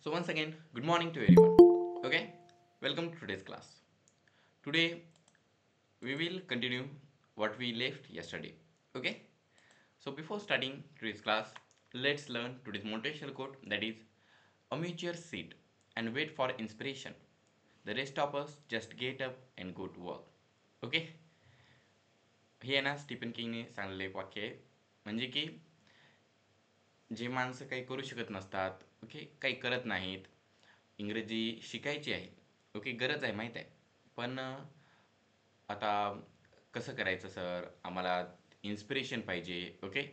So once again, good morning to everyone. Okay, welcome to today's class. Today we will continue what we left yesterday. Okay, so before starting today's class, let's learn today's motivational quote, that is, a mutual seat and wait for inspiration. The rest of us just get up and go to work. Okay, हे आहे ना Stephen किंगने सांगलेलं एक वाक्य आहे. म्हणजे की जे माणसं काही करू शकत नसतात, ओके, काही करत नाहीत, इंग्रजी शिकायची आहे, ओके, गरज आहे माहीत आहे, पण आता कसं करायचं सर, आम्हाला इन्स्पिरेशन पाहिजे, ओके,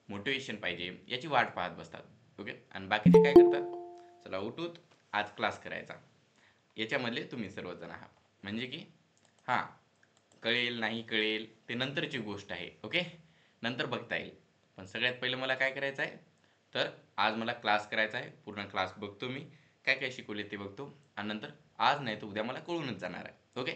मोटिवेशन पाहिजे, याची वाट पाहत बसतात. ओके, आणि बाकीचे काय करतात, चला उठूत, आज क्लास करायचा. याच्यामधले तुम्ही सर्वजण आहात. म्हणजे की हां, कळेल नाही कळेल ते नंतरची गोष्ट आहे. ओके, नंतर बघता येईल. पण सगळ्यात पहिलं मला काय करायचं आहे, तर आज मला क्लास करायचा आहे. पूर्ण क्लास बघतो, मी काय काय शिकवले ते बघतो, आणि नंतर आज नाही तर उद्या मला कळूनच जाणार आहे. ओके,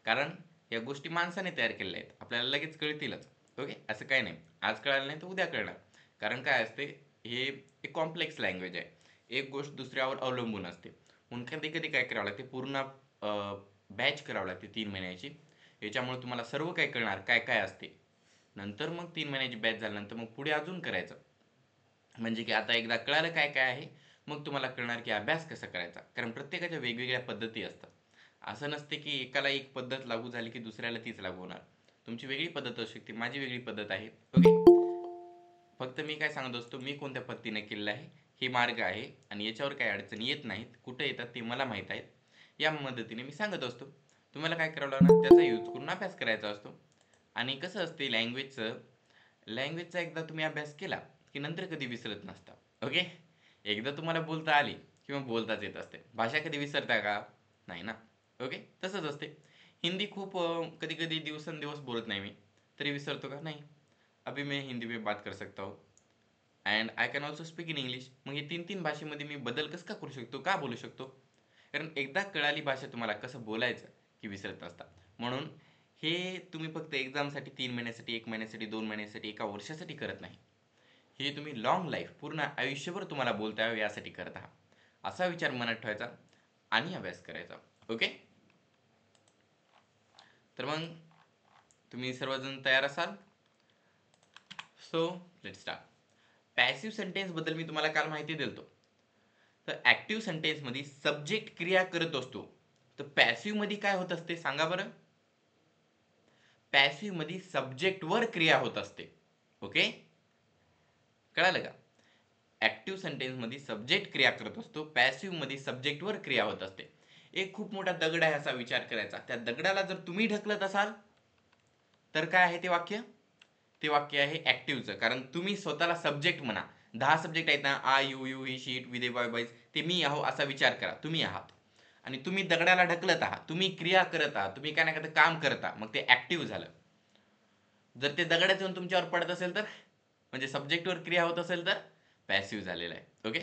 कारण या गोष्टी माणसाने तयार केलेल्या आहेत, आपल्याला लगेच कळतीलच. ओके, असं काय नाही, आज कळालं नाही तर उद्या कळणार. कारण काय असते, हे एक कॉम्प्लेक्स लँग्वेज आहे, एक गोष्ट दुसऱ्यावर अवलंबून असते. म्हणून कधी कधी काय करावं लागते, पूर्ण बॅच करावं लागते 3 महिन्याची. याच्यामुळे तुम्हाला सर्व काय कळणार, काय काय असते. नंतर मग 3 महिन्याची बॅच झाल्यानंतर मग पुढे अजून करायचं. म्हणजे की आता एकदा कळालं काय काय आहे, मग तुम्हाला कळणार की अभ्यास कसा करायचा. कारण प्रत्येकाच्या वेगवेगळ्या पद्धती असतात. असं नसते की एकाला एक पद्धत लागू झाली की दुसऱ्याला तीच लागू होणार. तुमची वेगळी पद्धत असू शकते, माझी वेगळी पद्धत आहे. ओके, फक्त मी काय सांगत असतो, मी कोणत्या पद्धतीने केलेलं आहे, हे मार्ग आहे, आणि याच्यावर काही अडचणी येत नाहीत, कुठे येतात ते मला माहीत आहेत. या मदतीने मी सांगत असतो. तुम्हाला काय करावं लागणार, त्याचा यूज करून अभ्यास करायचा असतो. आणि कसं असते लँग्वेजचा एकदा तुम्ही अभ्यास केला की नंतर कधी विसरत नसता. ओके, एकदा तुम्हाला बोलता आली किंवा बोलताच येत असते, भाषा कधी विसरता का, नाही ना. ओके, तसंच असते. हिंदी खूप कधी कधी दिवसेंदिवस बोलत नाही मी, तरी विसरतो का, नाही. अभी मैं हिंदी में बात कर सकता हूँ, and I can also speak in English. मग हे तीन तीन भाषेमध्ये मी बदल कसं का करू शकतो, का बोलू शकतो, कारण एकदा कळाली भाषा तुम्हाला कसं बोलायचं की विसरत नसता. म्हणून हे तुम्ही फक्त एक्झामसाठी 3 महिन्यासाठी, 1 महिन्यासाठी, 2 महिन्यासाठी, एका वर्षासाठी करत नाही. हे तुम्ही लॉंग लाईफ, पूर्ण आयुष्यभर तुम्हाला बोलता यावं यासाठी करत आहात. असा विचार मनात ठेवायचा आणि अभ्यास करायचा. ओके, तर मग तुम्ही सर्वजण तयार असाल. So let start. Passive sentence बद्दल मी तुम्हाला काल माहिती दिलतो. तर ऍक्टिव्ह सेंटेन्स मध्ये सब्जेक्ट क्रिया करत असतो, तर पॅसिव्ह मध्ये काय होत असते सांगा बरं. पॅसिव्ह मध्ये सब्जेक्ट वर क्रिया होत असते. ओके, कळालं का. ऍक्टिव्ह सेंटेन्स मध्ये सब्जेक्ट क्रिया करत असतो, पॅसिव्ह मध्ये सब्जेक्ट वर क्रिया होत असते. एक खूप मोठा दगड आहे असा विचार करायचा, त्या दगडाला जर तुम्ही ढकलत असाल तर काय आहे ते वाक्य, ते वाक्य आहे ऍक्टिव्हचं. कारण तुम्ही स्वतःला सब्जेक्ट म्हणा. 10 सब्जेक्ट आहेत ना, आ यू यू ही शीट विदे बॉय बॉईज, ते मी आहो असा विचार करा, तुम्ही आहात. आणि तुम्ही दगडाला ढकलत आहात, तुम्ही क्रिया करत आहात, तुम्ही काय ना काय काम करत आहात, मग ते ऍक्टिव्ह झालं. जर ते दगडाच येऊन तुमच्यावर पडत असेल तर, म्हणजे सब्जेक्टवर क्रिया होत असेल तर पॅसिव्ह झालेलं आहे. ओके,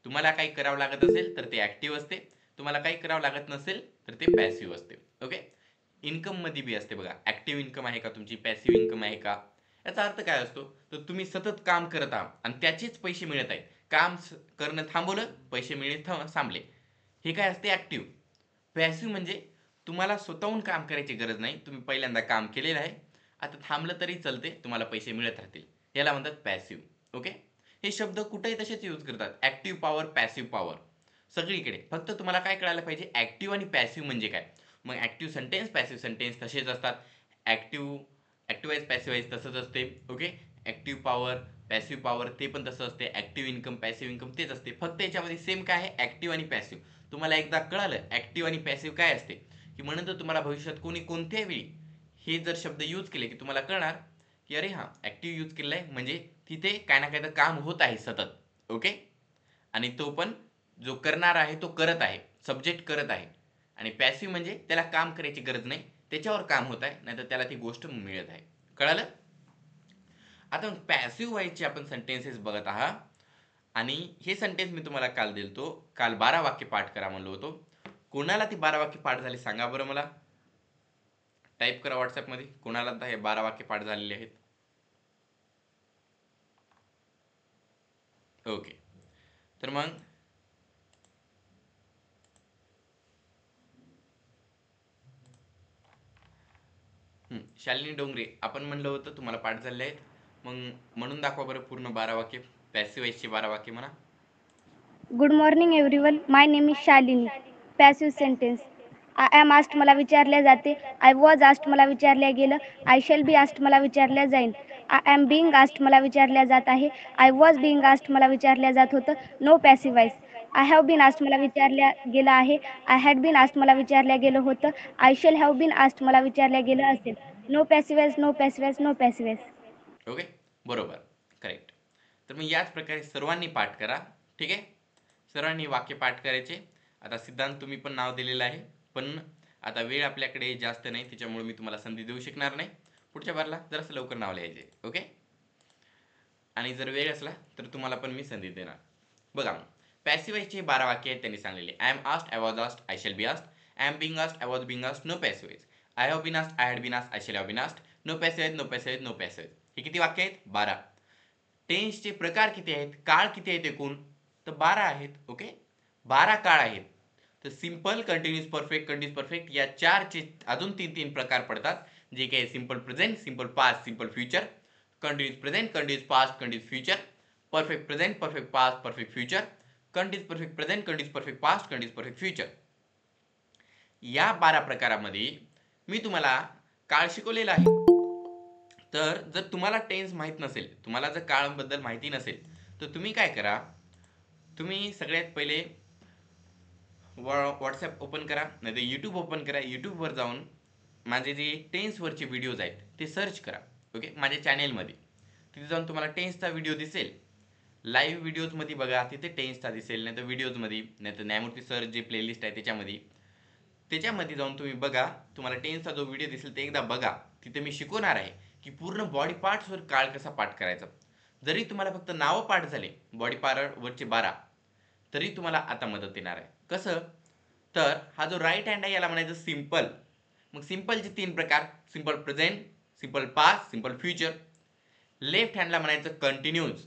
तुम्हाला काही करावं लागत असेल तर ते ऍक्टिव्ह असते, तुम्हाला काही करावं लागत नसेल तर ते पॅसिव्ह असते. ओके, इन्कम मध्ये बी असते बघा, ऍक्टिव्ह इन्कम आहे का तुमची, पॅसिव्ह इन्कम आहे का. याचा अर्थ काय असतो, तर तुम्ही सतत काम करत आहात आणि त्याचेच पैसे मिळत आहेत. काम करणं थांबवलं, पैसे मिळणे थांबले, हे काय असते ऍक्टिव्ह. पॅसिव्ह म्हणजे तुम्हाला स्वतःहून काम करायची गरज नाही, तुम्ही पहिल्यांदा काम केलेलं आहे, आता थांबलं तरी चालते, तुम्हाला पैसे मिळत राहतील, याला म्हणतात पॅसिव्ह. ओके, हे शब्द कुठेही तसेच यूज करतात, ऍक्टिव्ह पॉवर, पॅसिव्ह पॉवर, सगळीकडे. फक्त तुम्हाला काय कळायला पाहिजे, ऍक्टिव्ह आणि पॅसिव्ह म्हणजे काय. मग ऍक्टिव्ह सेंटेन्स, पॅसिव्ह सेंटेन्स तसेच असतात. ऍक्टिव्ह ऍक्टिव्हाइज पॅसिव्हाइज तसंच असते. Okay, active power, passive power ते पण तसं असते. ऍक्टिव्ह इन्कम, पॅसिव्ह इन्कम तेच असते. फक्त याच्यामध्ये सेम काय आहे, ऍक्टिव्ह आणि पॅसिव्ह. तुम्हाला एकदा कळालं ऍक्टिव्ह आणि पॅसिव्ह काय असते, की म्हणून तुम्हाला भविष्यात कोणी कोणत्याही वेळी हे जर शब्द यूज केले की तुम्हाला कळणार की अरे हां, ऍक्टिव्ह यूज केलेला आहे म्हणजे तिथे काय ना काय तर काम होत आहे सतत. ओके, आणि तो पण जो करणार आहे तो करत आहे, सब्जेक्ट करत आहे. आणि पॅसिव्ह म्हणजे त्याला काम करायची गरज नाही, त्याच्यावर काम होत आहे, नाहीतर त्याला ती गोष्ट मिळत आहे. कळालं. आता पॅसिव्ह व्हायचे आपण सेंटेन्सेस बघत आहात, आणि हे सेंटेन्स मी तुम्हाला काल दिलतो, काल 12 वाक्य पाठ करा म्हणलो होतो. कोणाला ती 12 वाक्य पाठ झाली सांगा बरं मला. टाईप करा व्हॉट्सअपमध्ये, कोणाला हे 12 वाक्य पाठ झालेले आहेत. ओके, तर मग शालिनी डोंगरे, आपण म्हणलं होतं तुम्हाला पाठ झाले आहेत, मग म्हणून दाखवा बरं पूर्ण 12 वाक्य, पॅसिव्ह व्हॉइसचे 12 वाक्य म्हणा. Good morning everyone. My name is Shalini. Passive sentence. I am asked मला विचारले जाते. आय वॉज आस्क्ड मला विचारले गेलं. आय शॅल बी आस्क्ड मला विचारले जाईल. आय एम बीइंग आस्क्ड मला विचारले जात आहे. आय वॉज बीइंग आस्क्ड मला विचारले जात होतं. No passive voice. I have been asked मला विचारल्या गेलं आहे. आय हॅड बीन आस्क्ड मला विचारल्या गेलं होतं. I shall have been asked मला विचारल्या गेलं असेल. No passive voice, no passive voice, no passive voice. Okay, बरोबर, करेक्ट. तर मग याच प्रकारे सर्वांनी पाठ करा. ठीक आहे, सर्वांनी वाक्य पाठ करायचे. आता सिद्धांत तुम्ही पण नाव दिलेलं आहे, पण आता वेळ आपल्याकडे जास्त नाही, त्याच्यामुळे मी तुम्हाला संधी देऊ शकणार नाही. पुढच्या बारला जरासं लवकर नाव लिहायचे. ओके, आणि जर वेळ असला तर तुम्हाला पण मी संधी देणार. बघा, पॅसिव्ह व्हॉइसचे 12 वाक्य आहेत त्यांनी सांगलेले. I am asked, I was asked, I shall be asked. I am being asked, I was being asked. No passive voice. I have been asked, I had been asked, I shall have been asked. No passive voice, no passive voice, no passive voice. हे किती वाक्य आहेत? 12. टेन्सचे प्रकार किती आहेत? काळ किती आहेत एकूण? तर 12 आहेत. ओके, 12 काळ आहेत. तर simple, continuous perfect, continuous perfect या 4चे अजून 3 प्रकार पडतात, जे काही simple present, simple past, simple future, continuous present, continuous past, continuous future, perfect present, perfect past, perfect future, continuous perfect present, continuous perfect past, continuous perfect future. या 12 प्रकारामध्ये मी तुम्हाला काळ शिकवलेला आहे. तर जर तुम्हाला टेन्स माहीत नसेल, तुम्हाला जर काळाबद्दल माहिती नसेल, तर तुम्ही काय करा, तुम्ही सगळ्यात पहिले व्हॉट्सॲप ओपन करा, नाही तर यूट्यूब ओपन करा. यूट्यूबवर जाऊन माझे जे टेन्सवरचे व्हिडिओज आहेत ते सर्च करा. ओके, माझ्या चॅनेलमध्ये तिथे जाऊन तुम्हाला टेन्सचा व्हिडिओ दिसेल. लाईव्ह व्हिडिओजमध्ये बघा, तिथे टेन्सचा दिसेल, नाही तर व्हिडिओजमध्ये, नाही तर न्यायमूर्ती सर जे प्लेलिस्ट आहे त्याच्यामध्ये जाऊन तुम्ही बघा. तुम्हाला टेन्सचा जो व्हिडिओ दिसेल ते एकदा बघा. तिथे मी शिकवणार आहे की पूर्ण बॉडी पार्ट्सवर काळ कसा पाठ करायचा. जरी तुम्हाला फक्त नावं पाठ झाले बॉडी पार्टवरचे 12, तरी तुम्हाला आता मदत येणार आहे. कसं? तर हा जो राईट हँड आहे याला म्हणायचं सिंपल. मग सिंपलचे 3 प्रकार: simple present, simple past, simple future. Left हँडला म्हणायचं continuous,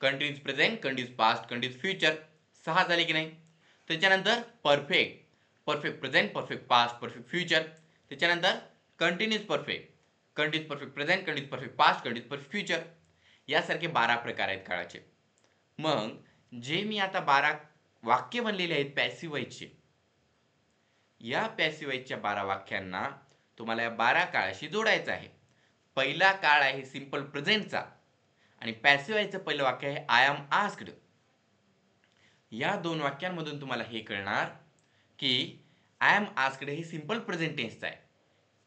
continuous present, continuous past, continuous future. 6 झाले की नाही? त्याच्यानंतर perfect, perfect present, perfect past, perfect future. त्याच्यानंतर continuous perfect, continuous perfect present, continuous perfect past, continuous perfect future. यासारखे 12 प्रकार आहेत काळाचे. मग जे मी आता 12 वाक्य बनलेले आहेत पॅसिव्ह व्हॉइसचे, या पॅसिव्ह व्हॉइसच्या 12 वाक्यांना तुम्हाला या 12 काळाशी जोडायचं आहे. पहिला काळ आहे सिंपल प्रेझेंटचा, आणि पॅसिव्ह व्हॉइसचं पहिलं वाक्य आहे आय एम आस्क्ड. या 2 वाक्यांमधून तुम्हाला हे कळणार की आय एम आस्क्ड हे सिंपल प्रेझेंट टेन्सचं आहे.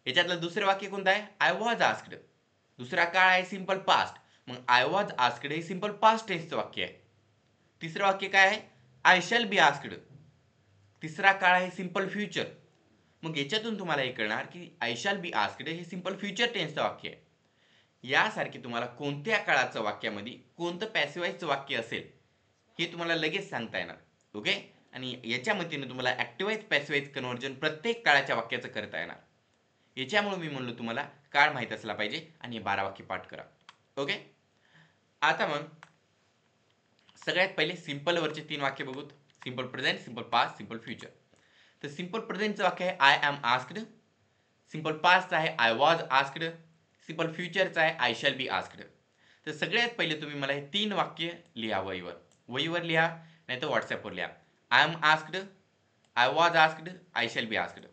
याच्यातलं दुसरं वाक्य कोणतं आहे? I was asked. दुसरा काळ आहे सिंपल पास्ट, मग आय वॉज आस्क्ड हे सिंपल पास्ट टेन्सचं वाक्य आहे. तिसरं वाक्य काय आहे? I shall be asked. तिसरा काळ आहे सिंपल फ्युचर. मग याच्यातून तुम्हाला हे कळणार की आय शॅल बी आस्क्ड हे सिंपल फ्युचर टेन्सचं वाक्य आहे. यासारखे तुम्हाला कोणत्या काळाचं वाक्यामध्ये कोणतं पॅसिव्ह व्हॉइसचं वाक्य असेल हे तुम्हाला लगेच सांगता येणार. ओके, आणि याच्या मतीने तुम्हाला active voice passive voice conversion प्रत्येक काळाच्या वाक्याचं करता येणार. याच्यामुळे मी म्हणलो तुम्हाला काळ माहीत असला पाहिजे आणि 12 वाक्य पाठ करा. ओके, आता मग सगळ्यात पहिले सिंपलवरचे 3 वाक्य बघूत. Simple present, simple past, simple future. तर सिंपल प्रेझेंटचं वाक्य आहे आय एम आस्क्ड. सिंपल पास्टचं आहे आय वॉज आस्क्ड. सिंपल फ्युचरचं आहे आय शॅल बी आस्क्ड. तर सगळ्यात पहिले तुम्ही मला हे 3 वाक्य लिहा वहीवर लिहा, नाही तर व्हॉट्सॲपवर लिहा. I am asked, I was asked, I shall be asked.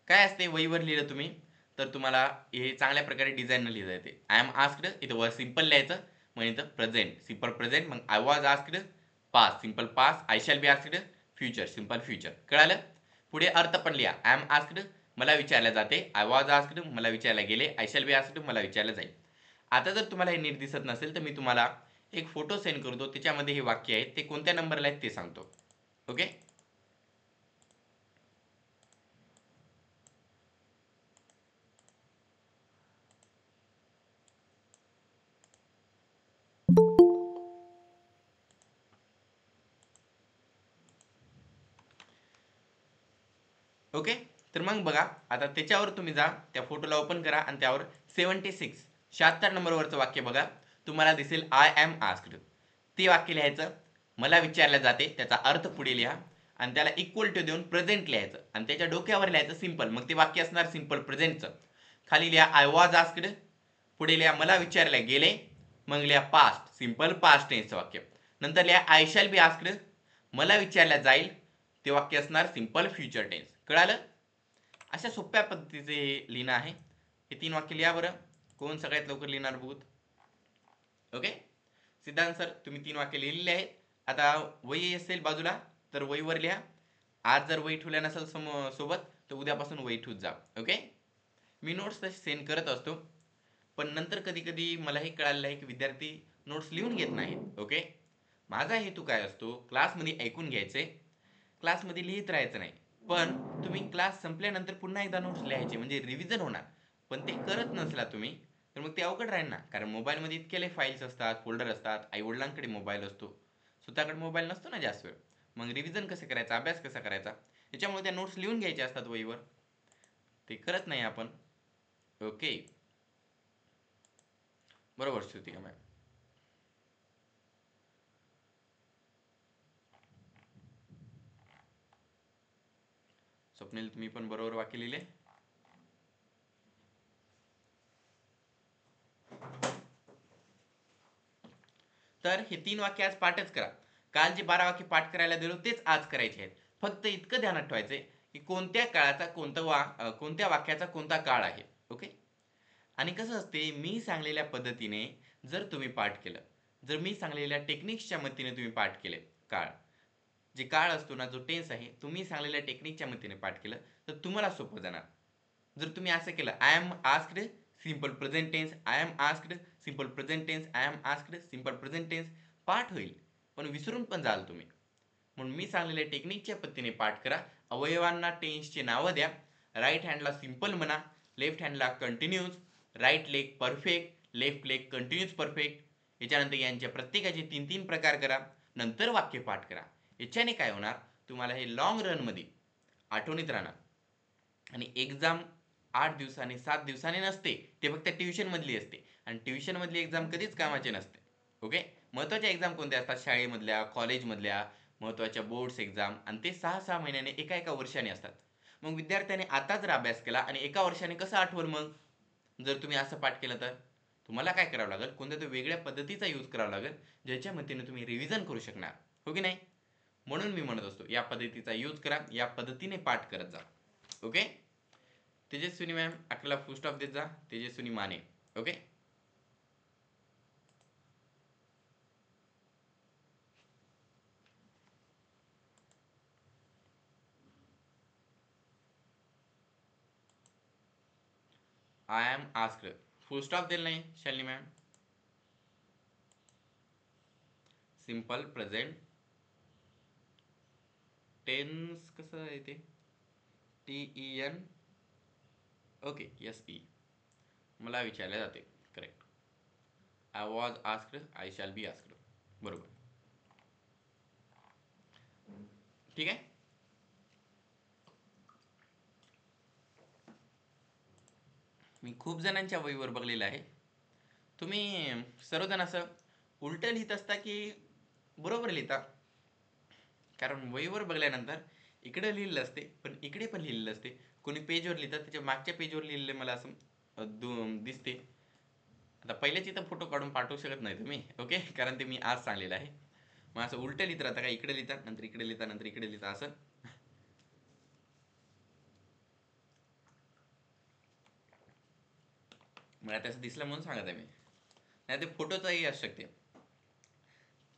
काय असते वहीवर लिहिलं तुम्ही तर तुम्हाला हे चांगल्या प्रकारे डिझाईननं लिहिता येते. आय एम आस्क्ड, इथं वर सिंपल लिहायचं, मग इथं प्रेझेंट, सिंपल प्रेझेंट, मग I was asked, past, simple past, I shall be asked, future, simple future. कळालं? पुढे अर्थ पण लिहा. आय एम आस्क्ड मला विचारलं जाते, आय वॉज आस्क्ड मला विचारला गेले, आय शॅल बी आस्क्ड मला विचारलं जाईल. आता जर तुम्हाला हे नीट दिसत नसेल तर मी तुम्हाला एक फोटो सेंड करतो, त्याच्यामध्ये हे वाक्य आहेत, ते कोणत्या नंबरला आहेत ते सांगतो. Okay, okay. तर मग बघा, आता त्याच्यावर तुम्ही जा, त्या फोटोला ओपन करा आणि त्यावर 76 नंबरवरचं वाक्य बघा. तुम्हाला दिसेल आय एम आस्क्ड. ते वाक्य लिहायचं. मला विचारलं जाते त्याचा अर्थ पुढे लिहा आणि त्याला इक्वल टू देऊन प्रेझेंट लिहायचं आणि त्याच्या डोक्यावर लिहायचं सिंपल. मग ते वाक्य असणार सिंपल प्रेझेंटचं. खाली लिहा आय वॉज आस्क्ड, पुढे लिहा मला विचारले गेले, मग लिहा पास्ट सिंपल पास्ट टेन्सचं वाक्य, नंतर लिहा आय शॅल बी आस्क्ड, मला विचारल्या जाईल, ते वाक्य असणार सिंपल फ्युचर टेन्स. कळालं? अशा सोप्या पद्धतीचे लिहिणं आहे. हे 3 वाक्य लिहा बरं. कोण सगळ्यात लवकर लिहिणार बघूत. ओके, सिद्धांत सर तुम्ही 3 वाक्य लिहिलेले आहेत. आता वही असेल बाजूला तर वहीवर लिहा. आज जर वही ठेवल्या नसेल सोबत तर उद्यापासून वही ठेवत जा. ओके, मी नोट्स तसे सेंड करत असतो, पण नंतर कधी कधी मला हे कळालेलं आहे की विद्यार्थी नोट्स लिहून घेत नाहीत. ओके, माझा हेतू काय असतो, क्लासमध्ये ऐकून घ्यायचे, क्लासमध्ये लिहित राहायचं नाही. पण तुम्ही क्लास संपल्यानंतर पुन्हा एकदा नोट्स लिहायचे, म्हणजे रिव्हिजन होणार. पण ते करत नसला तुम्ही तर मग ते अवघड राहील ना, कारण मोबाईलमध्ये इतके फाईल्स असतात, फोल्डर असतात, आईवडिलांकडे मोबाईल असतो, स्वतःकडे मोबाईल नसतो ना जास्त वेळ. मग रिव्हिजन कसं करायचं, अभ्यास कसा करायचा, त्याच्यामुळे त्या नोट्स लिहून घ्यायच्या असतात वहीवर, ते करत नाही आपण. ओके, बरोबर श्रुतिका मॅम. स्वप्नील तुम्ही पण बरोबर वाक्य लिहिले. तर हे 3 वाक्य आज पाठच करा. काल जे 12 वाक्य पाठ करायला दिलो तेच आज करायचे आहेत. फक्त इतकं ध्यानात ठेवायचंय की कोणत्या काळाचा कोणत्या वाक्याचा कोणता काळ आहे. ओके, आणि कसं असते, मी सांगलेल्या पद्धतीने जर तुम्ही पाठ केलं, जर मी सांगलेल्या टेक्निक्सच्या मदतीने तुम्ही पाठ केले, काळ जे काळ असतो ना, जो टेन्स आहे, तुम्ही सांगलेल्या टेक्निकच्या मदतीने पाठ केलं तर तुम्हाला सोपं जाणार. जर तुम्ही असं केलं I am asked simple present tense, I am asked simple present tense, I am asked simple present tense, पाठ होईल पण विसरून पण जाल तुम्ही. म्हणून मी सांगलेल्या टेक्निकच्या पद्धतीने पाठ करा. अवयवांना टेन्सचे नावं द्या. राईट हँडला सिंपल म्हणा, लेफ्ट हँडला continuous, right leg perfect, left leg continuous perfect. याच्यानंतर यांच्या प्रत्येकाचे 3-3 प्रकार करा, नंतर वाक्य पाठ करा. याच्याने काय होणार, तुम्हाला हे लॉंग रनमध्ये आठवणीत राहणार. आणि एक्झाम 8 दिवसांनी 7 दिवसांनी नसते, ते फक्त ट्युशन मधली असते, आणि ट्युशन मधली एक्झाम कधीच कामाची नसते. ओके, महत्त्वाच्या एक्झाम कोणत्या असतात, शाळेमधल्या, कॉलेजमधल्या महत्त्वाच्या बोर्ड्स एक्झाम, आणि ते 6-6 महिन्याने एका वर्षाने असतात. मग विद्यार्थ्याने आता जर अभ्यास केला आणि एका वर्षाने कसं आठवल मग, जर तुम्ही असं पाठ केलं तर तुम्हाला काय करावं लागेल, कोणत्या तरी वेगळ्या पद्धतीचा यूज करावा लागेल, ज्याच्या मदतीने तुम्ही रिव्हिजन करू शकणार. हो की नाही? म्हणून मी म्हणत असतो या पद्धतीचा यूज करा, या पद्धतीने पाठ करत जा. ओके, तेजस्विनी मॅम अकराला फुल स्टॉप देत जा. Tejaswini Mane. Okay, I am asked full stop दिलं नाही Shalini ma'am. Simple present tense कसं आहे ते, TEN. ओके, SE, मला विचारले जाते. Correct. I was asked, I shall be asked. बरोबर, ठीक आहे. मी खूप जणांच्या वहीवर बघलेलं आहे, तुम्ही सर्वजण असं उलटं लिहित असता की बरोबर लिहिता, कारण वहीवर बघल्यानंतर इकडे लिहिलेलं असते पण इकडे पण लिहिलेलं असते. कोणी पेजवर लिहितात, त्याच्या मागच्या पेजवर लिहिलेले मला असं दिसते. आता पहिल्याच इथं फोटो काढून पाठवू शकत नाही तुम्ही. ओके, कारण ते मी आज सांगलेलं आहे. मग असं उलटं लिहित राहता का, इकडे लिहिता नंतर इकडे लिहिता नंतर इकडे लिहिता, असं मला तसं दिसलं म्हणून सांगत आहे मी. नाही ते फोटोचाही असू शकते,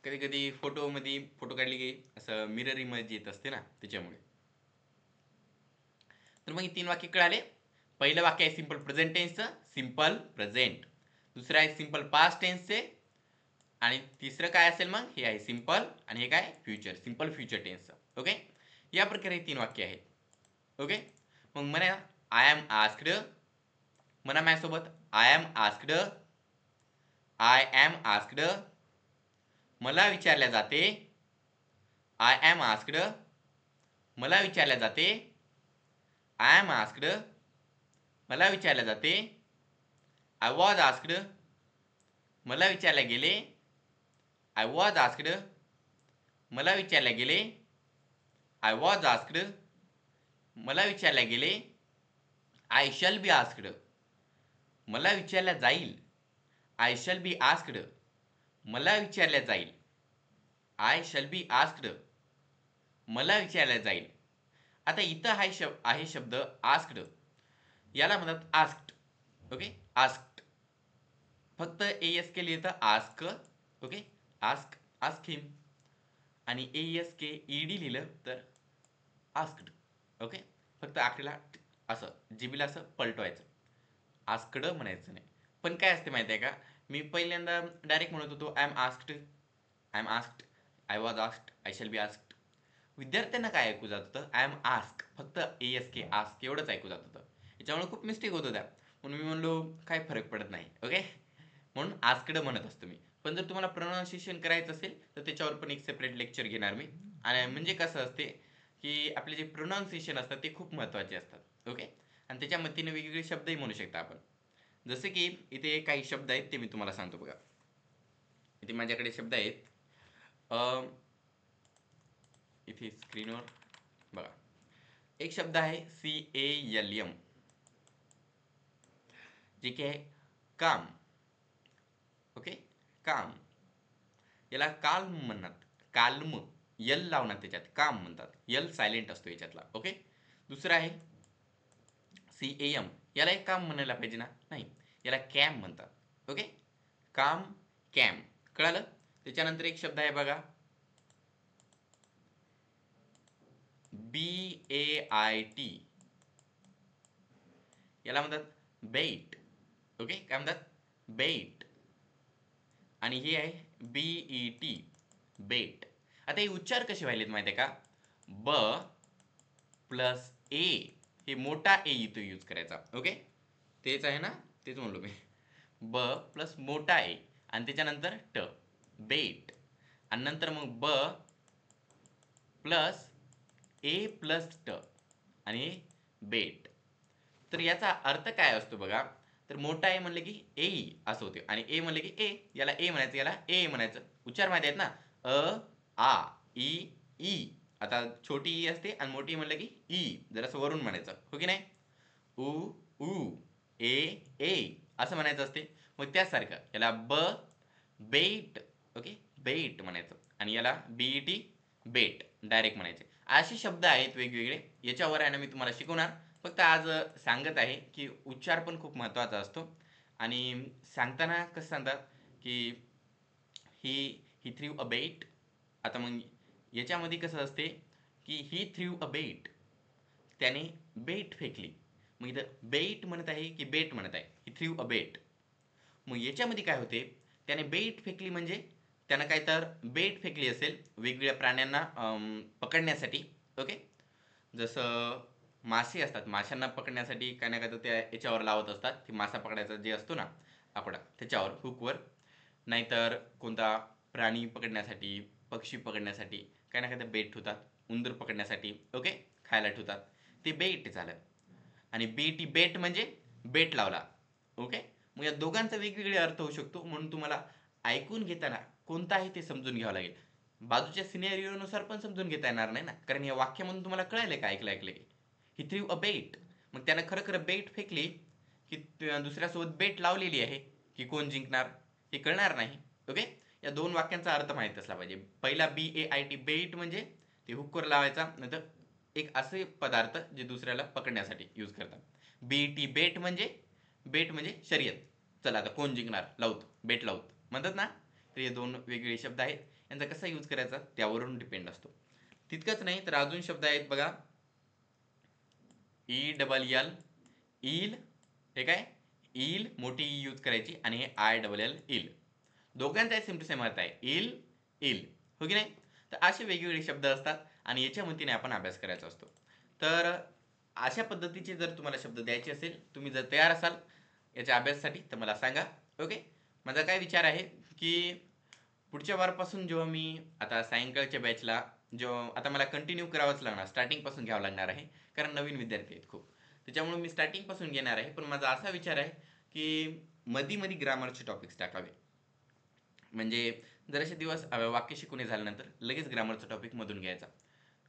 कधी कधी फोटोमध्ये फोटो काढली की असं मिरर इमेज येत असते ना, त्याच्यामुळे. तर मग 3 वाक्य कळाले. पहिलं वाक्य आहे सिंपल प्रेझेंट टेन्सचं, सिंपल प्रेझेंट. दुसरं आहे सिंपल पास्ट टेन्सचे, आणि तिसरं काय असेल मग, हे आहे सिंपल, आणि हे काय फ्युचर, सिंपल फ्युचर टेन्सचं. ओके, या प्रकारे 3 वाक्य आहेत. ओके, मग म्हणा आय एम आस्क्ड, म्हणा माझ्यासोबत I am asked, I am asked, मला विचारल्या जाते, आय एम आस्क्ड, मला विचारल्या जाते, आय एम आस्क्ड, मला विचारल्या जाते, आय वॉज आस्क्ड, मला विचारल्या गेले, आय वॉज आस्क्ड, मला विचारल्या गेले, आय वॉज आस्क्ड, मला विचारल्या गेले, आय शॅल बी आस्क्ड, मला विचारल्या जाईल. I shall be asked. मला विचारल्या जाईल. I shall be asked. मला विचारल्या जाईल. आता इथं आहे शब्द आस्क्ड. याला म्हणतात आस्क्ड. Okay, asked. फक्त ASK लिहितं आस्क. ओके, आस्क हिम. आणि ASK ED लिहिलं तर आस्क्ड. ओके, फक्त आखरीला असं जिबीला असं पलटवायचं, आस्क्ड म्हणायचं नाही. पण काय असते माहिती आहे का, मी पहिल्यांदा डायरेक्ट म्हणत होतो I am asked, I was asked, I shall be asked. विद्यार्थ्यांना काय ऐकू जात होतं, आय एम आस्क, फक्त ASK आस्क एवढंच ऐकू जात होतं. याच्यामुळे खूप मिस्टेक होत होत्या. म्हणून मी म्हणलो काय फरक पडत नाही. ओके, म्हणून आस्क्ड म्हणत असतो मी. पण जर तुम्हाला प्रोनाउन्सिएशन करायचं असेल तर त्याच्यावर पण एक सेपरेट लेक्चर घेणार मी. आणि म्हणजे कसं असते की आपले जे प्रोनाउन्सिएशन असतात ते खूप महत्त्वाचे असतात. ओके, आणि त्याच्या मदतीने वेगवेगळे शब्दही म्हणू शकता आपण. जसे की इथे काही शब्द आहेत ते मी तुम्हाला सांगतो बघा. इथे माझ्याकडे शब्द आहेत. इथे स्क्रीनवर बघा, एक शब्द आहे CALM, जे की आहे काम. ओके, काम. याला काल्म म्हणतात. काल्म, यल लावणार त्याच्यात, काम म्हणतात. यल सायलेंट असतो याच्यातला. ओके, दुसरं आहे CAM. याला एक काम म्हणायला पाहिजे ना, नाही, याला कॅम म्हणतात. ओके, काम, कॅम, कळालं. त्याच्यानंतर एक शब्द आहे बघा BAIT. याला म्हणतात बेट. ओके, काय म्हणतात, बेट. आणि हे आहे BET, बेट. आता हे उच्चार कसे व्हायलेत माहिती आहे का, ब प्लस ए, हे मोठा ए इथं यूज करायचा. ओके, तेच आहे ना, तेच म्हणलो मी. ब प्लस मोठा ए आणि त्याच्यानंतर ट, बेट. आणि नंतर मग ब प्लस ए प्लस ट आणि बेट. तर याचा अर्थ काय असतो बघा, तर मोठा ए म्हणलं की ए असं होते, आणि ए म्हणलं की ए, याला ए म्हणायचं, याला ए म्हणायचं. उच्चार माहिती आहेत ना, आ ई ई. आता छोटी ई असते आणि मोठी म्हणलं की ई, जरासं वरून म्हणायचं, हो की नाही. उ उ ए ए असं म्हणायचं असते. मग त्यासारखं याला ब बेट, ओके, बेट म्हणायचं, आणि याला BET बेट डायरेक्ट म्हणायचे. असे शब्द आहेत वेगवेगळे, याच्यावर आहे ना मी तुम्हाला शिकवणार. फक्त आज सांगत आहे की उच्चार पण खूप महत्त्वाचा असतो. आणि सांगताना कसं सांगतात की ही थ्रीव अ बेट. आता मग याच्यामध्ये कसं असते की ही थ्रीव अ बेट, त्याने बेट फेकली. मग इथं बेट म्हणत आहे की बेट म्हणत आहे, ही थ्रीव अ बेट. मग याच्यामध्ये काय होते, त्याने बेट फेकली म्हणजे त्यानं काय तर बेट फेकली असेल वेगवेगळ्या प्राण्यांना पकडण्यासाठी. ओके, जसं मासे असतात, माशांना पकडण्यासाठी काय ना काय तर त्या याच्यावर लावत असतात, ते मासा पकडायचा जे असतो ना आकडा, त्याच्यावर, हुकवर. नाहीतर कोणता प्राणी पकडण्यासाठी, पक्षी पकडण्यासाठी काय ना काय तर बेट ठेवतात. उंदीर पकडण्यासाठी, ओके, खायला ठेवतात, ते बेट झालं. आणि BET बेट म्हणजे बेट लावला. ओके, मग या दोघांचा वेगवेगळे अर्थ होऊ शकतो. म्हणून तुम्हाला ऐकून घेताना कोणता आहे ते समजून घ्यावं लागेल. बाजूच्या सिनेरिओनुसार पण समजून घेता येणार नाही ना, कारण या वाक्यामधून तुम्हाला कळायलं का, ऐकलं की ही थ्रीव अ बेट. मग त्यानं खरं खरं बेट फेकली की दुसऱ्यासोबत बेट लावलेली आहे, की कोण जिंकणार हे कळणार नाही. ओके, या दोन वाक्यांचा अर्थ माहीत असला पाहिजे. पहिला BAIT बेट म्हणजे ते हुकवर लावायचा, नंतर एक असे पदार्थ जे दुसऱ्याला पकडण्यासाठी यूज करतात. BET बेट म्हणजे शर्यत. चला आता कोण जिंकणार, लावतो बेट लावतो म्हणतात ना. तर हे दोन वेगवेगळे शब्द आहेत, यांचा कसा यूज करायचा त्यावरून डिपेंड असतो. तितकंच नाही तर अजून शब्द आहेत बघा, ELL, ईल. हे काय, ईल मोठी ई यूज करायची, आणि हे ILL, इल. दोघांचा सेम टू सेम अर्थ आहे, इल इल, हो की नाही. तर असे वेगवेगळे शब्द असतात आणि याच्या मदतीने आपण अभ्यास करायचा असतो. तर अशा पद्धतीचे जर तुम्हाला शब्द द्यायचे असेल, तुम्ही जर तयार असाल याच्या अभ्यासासाठी तर मला सांगा. ओके, माझा काय विचार आहे की पुढच्या वारपासून जेव्हा मी आता सायंकाळच्या बॅचला जेव्हा आता मला कंटिन्यू करावंच लागणार, स्टार्टिंगपासून घ्यावं लागणार आहे, कारण नवीन विद्यार्थी आहेत खूप. त्याच्यामुळे मी स्टार्टिंगपासून घेणार आहे. पण माझा असा विचार आहे की मध्ये मध्ये ग्रामरचे टॉपिक्स टाकावे. म्हणजे जराशे दिवस वाक्य शिकवणे झाल्यानंतर लगेच ग्रामरचा टॉपिक मधून घ्यायचा.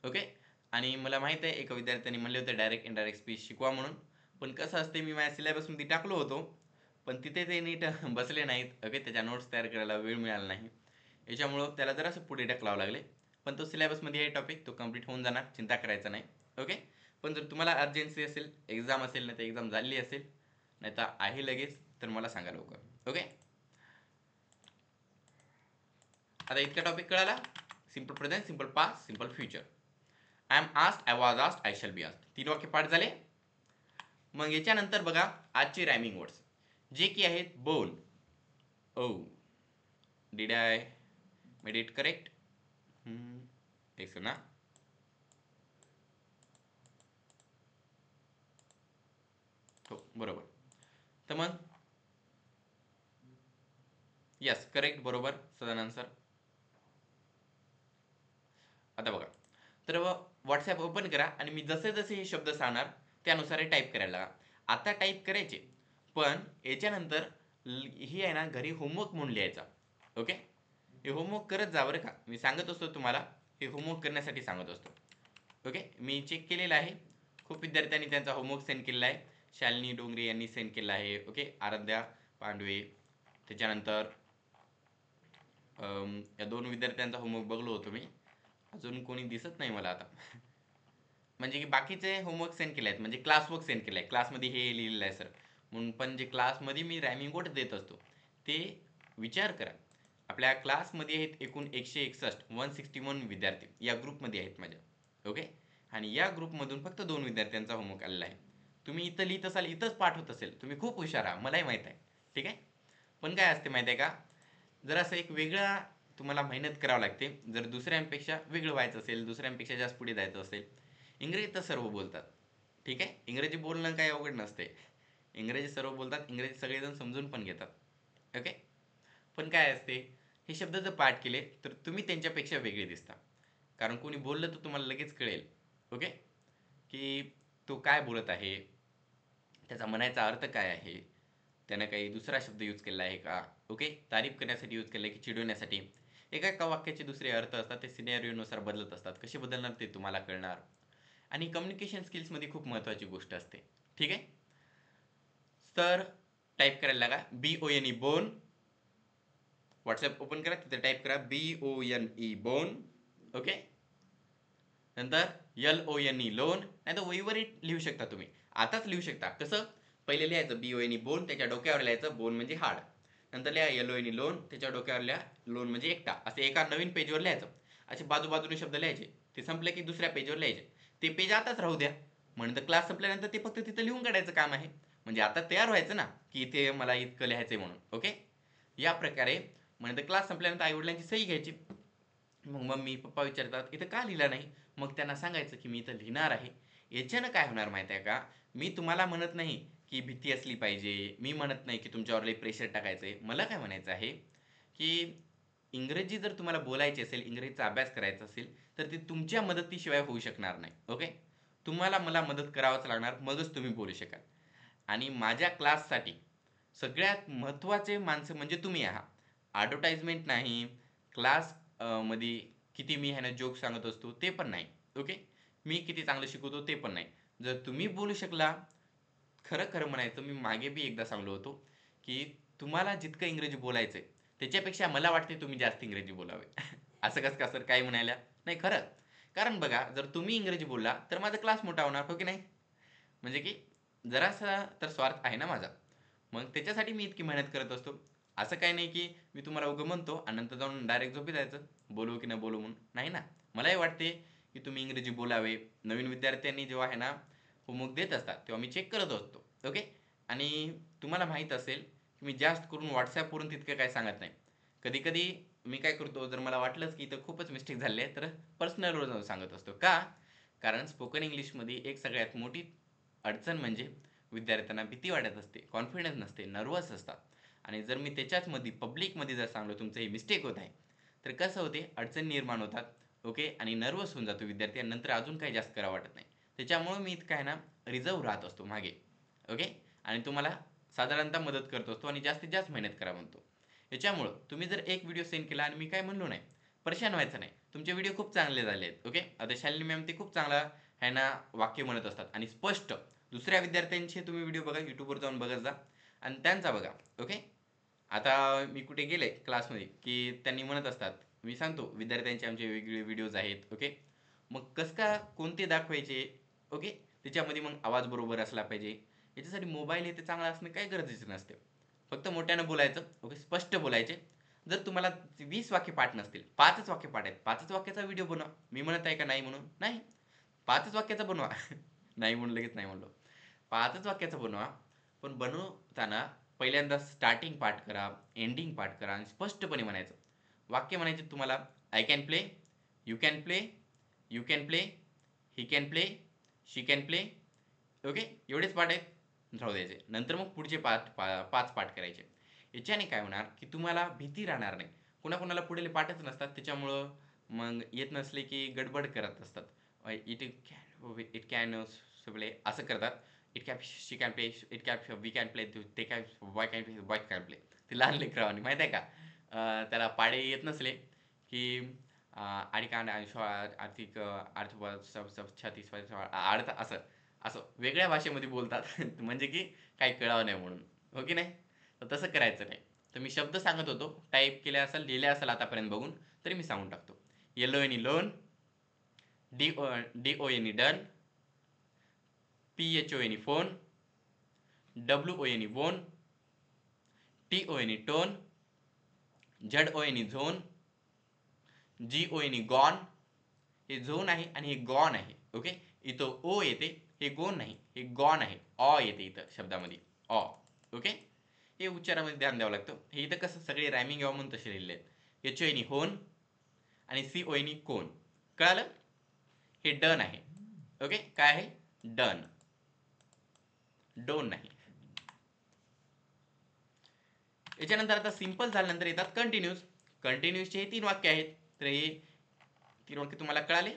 ओके, आणि मला माहित आहे एका विद्यार्थ्यांनी म्हणले होते डायरेक्ट इनडायरेक्ट स्पीच शिकवा म्हणून. पण कसं असते, मी माझ्या सिलेबसमध्ये टाकलो होतो, पण तिथे ते नीट बसले नाहीत. ओके, त्याच्या नोट्स तयार करायला वेळ मिळाला नाही. याच्यामुळं त्याला जरासं पुढे ढकलावं लागले. पण तो सिलेबसमध्ये आहे टॉपिक, तो कंप्लीट होऊन जाणार, चिंता करायचा नाही. ओके, पण जर तुम्हाला अर्जन्सी असेल, एक्झाम असेल, नाही तर एक्झाम झाली असेल, नाही तर आहे लगेच, तर मला सांगा लवकर. ओके, आता इतका टॉपिक कळाला. Simple present, simple past, simple future. I am asked, I was asked, I shall be asked. 3 वाक्य पाठ झाले. मग याच्यानंतर बघा आजचे रायमिंग वर्ड्स जे की आहेत bone. Oh, did I made it correct? एक ना, हो बरोबर. तर मग यस, करेक्ट, बरोबर, सदानंद सर. आता बघा, तर व्हॉट्सॲप ओपन करा आणि मी जसे जसे हे शब्द सांगणार त्यानुसार टाईप करायला लागा. आता टाईप करायचे, पण याच्यानंतर ही आहे ना घरी होमवर्क म्हणून लिहायचा. ओके, हे होमवर्क करत जा बरं का. मी सांगत असतो तुम्हाला, हे होमवर्क करण्यासाठी सांगत असतो. ओके, मी चेक केलेलं आहे. खूप विद्यार्थ्यांनी त्यांचा होमवर्क सेंड केलेला आहे. शालिनी डोंगरे यांनी सेंड केला आहे. ओके, आराध्या पांडवे, त्याच्यानंतर या 2 विद्यार्थ्यांचा होमवर्क बघलो होतो मी. अजून कोणी दिसत नाही मला आता. म्हणजे की बाकीचे होमवर्क सेंड केले आहेत, म्हणजे क्लासवर्क सेंड केलं आहे. क्लासमध्ये हे लिहिलेलं आहे सर म्हणून. पण जे क्लासमध्ये मी रॅमिंग कोड देत असतो ते विचार करा. आपल्या क्लासमध्ये आहेत एकूण 161 विद्यार्थी या ग्रुपमध्ये आहेत माझ्या. ओके, आणि या ग्रुपमधून फक्त 2 विद्यार्थ्यांचा होमवर्क आलेला आहे. तुम्ही इथं लिहित असाल, इथंच पाठ होत असेल, तुम्ही खूप हुशार आहात, मलाही माहीत आहे. ठीक आहे, पण काय असते माहीत आहे का, जर असं एक वेगळा तुम्हाला मेहनत करावं लागते. जर दुसऱ्यांपेक्षा वेगळं व्हायचं असेल, दुसऱ्यांपेक्षा जास्त पुढे जायचं असेल. इंग्रजी तर सर्व बोलतात, ठीक आहे, इंग्रजी बोलणं काही अवघड नसते. इंग्रजी सर्व बोलतात, इंग्रजी सगळेजण समजून पण घेतात. ओके, पण काय असते, हे शब्द जर पाठ केले तर तुम्ही त्यांच्यापेक्षा वेगळे दिसता. कारण कोणी बोललं तर तुम्हाला लगेच कळेल. ओके, की तो काय बोलत आहे, त्याचा म्हणायचा अर्थ काय आहे, त्यानं काही दुसरा शब्द यूज केला आहे का. ओके, तारीफ करण्यासाठी यूज केला आहे की चिडवण्यासाठी. एका वाक्याचे दुसरे अर्थ असतात, ते सिनेरिओनुसार बदलत असतात. कसे बदलणार ते तुम्हाला कळणार. आणि कम्युनिकेशन स्किल्समध्ये खूप महत्त्वाची गोष्ट असते. ठीक आहे, तर टाईप करायला लागा BONE बोन. व्हॉट्सॲप ओपन करा, तिथे टाईप करा BONE बोन. ओके, नंतर LONE लोन, नाही तर वहीवर लिहू शकता तुम्ही. आताच लिहू शकता. कसं, पहिले लिहायचं BONE बोन, त्याच्या डोक्यावर लिहायचं बोन म्हणजे हाड. नंतर लिहा LONE लोन, त्याच्या डोक्यावर लिहा लोन म्हणजे एकटा. असे एका नवीन पेजवर लिहायचं. असे बाजूबाजूने शब्द लिहायचे. ते संपले की दुसऱ्या पेजवर लिहायचे. ते पेज आताच राहू द्या, म्हणून क्लास संपल्यानंतर ते फक्त तिथं लिहून काढायचं काम आहे. म्हणजे आता तयार व्हायचं ना, की इथे मला इतकं लिहायचंय म्हणून. ओके, या प्रकारे म्हणजे क्लास संपल्यानंतर आईवडिलांची सही घ्यायची. मग मम्मी पप्पा विचारतात इथं का लिहिला नाही, मग त्यांना सांगायचं की मी इथं लिहिणार आहे. याच्यानं काय होणार माहिती आहे का, मी तुम्हाला म्हणत नाही की भीती असली पाहिजे, मी म्हणत नाही की तुमच्यावर लई प्रेशर टाकायचं आहे. मला काय म्हणायचं आहे की इंग्रजी जर तुम्हाला बोलायची असेल, इंग्रजीचा अभ्यास करायचा असेल, तर ते तुमच्या मदतीशिवाय होऊ शकणार नाही. ओके, तुम्हाला मला मदत करावंच लागणार, मगच तुम्ही बोलू शकाल. आणि माझ्या क्लाससाठी सगळ्यात महत्त्वाचे माणसं म्हणजे तुम्ही आहात. ॲडव्हर्टाइजमेंट नाही, क्लास मध्ये किती मी ह्यानं जोक सांगत असतो ते पण नाही. ओके, मी किती चांगलं शिकवतो ते पण नाही. जर तुम्ही बोलू शकला, खरं खरं म्हणायचं, मी मागे बी एकदा सांगलो होतो की तुम्हाला जितकं इंग्रजी बोलायचं आहे त्याच्यापेक्षा मला वाटते तुम्ही जास्त इंग्रजी बोलावे. असं कसं का सर, काय म्हणायला नाही, खरं. कारण बघा, जर तुम्ही इंग्रजी बोलला तर माझा क्लास मोठा होणार, हो की नाही. म्हणजे की जरासा तर स्वार्थ आहे ना माझा, मग त्याच्यासाठी मी इतकी मेहनत करत असतो. असं काही नाही की मी तुम्हाला उगं म्हणतो आणि नंतर जाऊन डायरेक्ट झोपी जायचं, बोलू की नाही बोलू म्हणून. नाही ना, मलाही वाटते की तुम्ही इंग्रजी बोलावे. नवीन विद्यार्थ्यांनी जेव्हा आहे ना होमवर्क देत असतात तेव्हा मी चेक करत असतो. ओके, आणि तुम्हाला माहीत असेल की मी जास्त करून व्हॉट्सॲपवरून तितकं काय सांगत नाही. कधी कधी मी काय करतो, जर मला वाटलंच की इथं खूपच मिस्टेक झाली आहे तर पर्सनलवर जाऊन सांगत असतो. का, कारण स्पोकन इंग्लिशमध्ये एक सगळ्यात मोठी अडचण म्हणजे विद्यार्थ्यांना भीती वाटत असते, कॉन्फिडन्स नसते, नर्वस असतात. आणि जर मी त्याच्याचमध्ये पब्लिकमध्ये जर सांगलो तुमचं हे मिस्टेक होत आहे, तर कसं होते, अडचण निर्माण होतात. ओके, आणि नर्वस होऊन जातो विद्यार्थी आणि नंतर अजून काही जास्त करावं वाटत नाही. त्याच्यामुळे मी इतकं आहे ना रिझर्व राहत असतो मागे. ओके, आणि तुम्हाला साधारणतः मदत करत असतो आणि जास्तीत जास्त मेहनत करा म्हणतो. याच्यामुळं तुम्ही जर एक व्हिडिओ सेंड केला आणि मी काय म्हणलो नाही, परेशान व्हायचं नाही. तुमचे व्हिडिओ खूप चांगले झाले आहेत. ओके, आता शालिनी मॅम ते खूप चांगला आहे ना वाक्य म्हणत असतात आणि स्पष्ट. दुसऱ्या विद्यार्थ्यांचे तुम्ही व्हिडिओ बघा, यूट्यूबवर जाऊन बघत जा. आणि त्यांचा बघा. ओके, आता मी कुठे गेले क्लासमध्ये की त्यांनी म्हणत असतात, मी सांगतो विद्यार्थ्यांचे आमचे वेगवेगळे व्हिडिओज आहेत. ओके, मग कसं का कोणते दाखवायचे. ओके, त्याच्यामध्ये मग आवाज बरोबर असला पाहिजे. याच्यासाठी मोबाईल हे ते चांगला असणं काही गरजेचं नसते. फक्त मोठ्यानं बोलायचं. ओके, स्पष्ट बोलायचे. जर तुम्हाला 20 वाक्य पाठ नसतील, 5च वाक्य पाठ आहेत, 5च वाक्याचा व्हिडिओ बनवा. मी म्हणत आहे का नाही म्हणून? नाही, 5च वाक्याचा बनवा. नाही म्हणून लगेच नाही म्हणलो. 5च वाक्याचा बनवा, पण बनवताना पहिल्यांदा स्टार्टिंग पाठ करा, एंडिंग पाठ करा आणि स्पष्टपणे म्हणायचं. वाक्य म्हणायचे तुम्हाला, I can play, you can play, you can play, he can play, she can play. Okay, एवढेच पाठ आहेत, राहू द्यायचे. नंतर मग पुढचे 5 पाठ करायचे. याच्याने काय होणार की तुम्हाला भीती राहणार नाही. कोणाकोणाला पुढे पाठच नसतात, त्याच्यामुळं मग येत नसले की गडबड करत असतात. इट कॅन प्ले असं करतात. It can she can play, it can we can play, they can boy can play, boy can play. ते लहान लेकरावानी माहीत आहे का, त्याला पाडे येत नसले की आडिकांड आर्थिक छत्तीस अर्थ असं असं वेगळ्या भाषेमध्ये बोलतात. म्हणजे की काही कळावं नाही म्हणून. हो की नाही? तर तसं करायचं नाही. तर मी शब्द सांगत होतो, टाईप केले असेल, लिहिले असेल आतापर्यंत बघून, तरी मी सांगून टाकतो. LONE loan, DONE done, PHONE phone, WONE वोन, TONE tone, ZONE zone, GONE gone. हे झोन आहे आणि हे गॉन आहे. ओके, इथं ओ येते, हे गोन नाही, हे गॉन आहे. ऑ येते इथं शब्दामध्ये, ऑ. ओके, हे उच्चारामध्ये ध्यान द्यावं लागतं. हे इथं कसं सगळे रायमिंग यावं म्हणून तसे लिहिले आहेत. HONE होन आणि CONE कोन. कळालं? हे डन आहे. ओके, काय आहे? डन, डोन नाही. याच्यानंतर आता सिंपल झाल्यानंतर येतात कंटिन्यूज. कंटिन्यूजचे हे 3 वाक्य आहेत. तर हे 3 वाक्य तुम्हाला कळाले?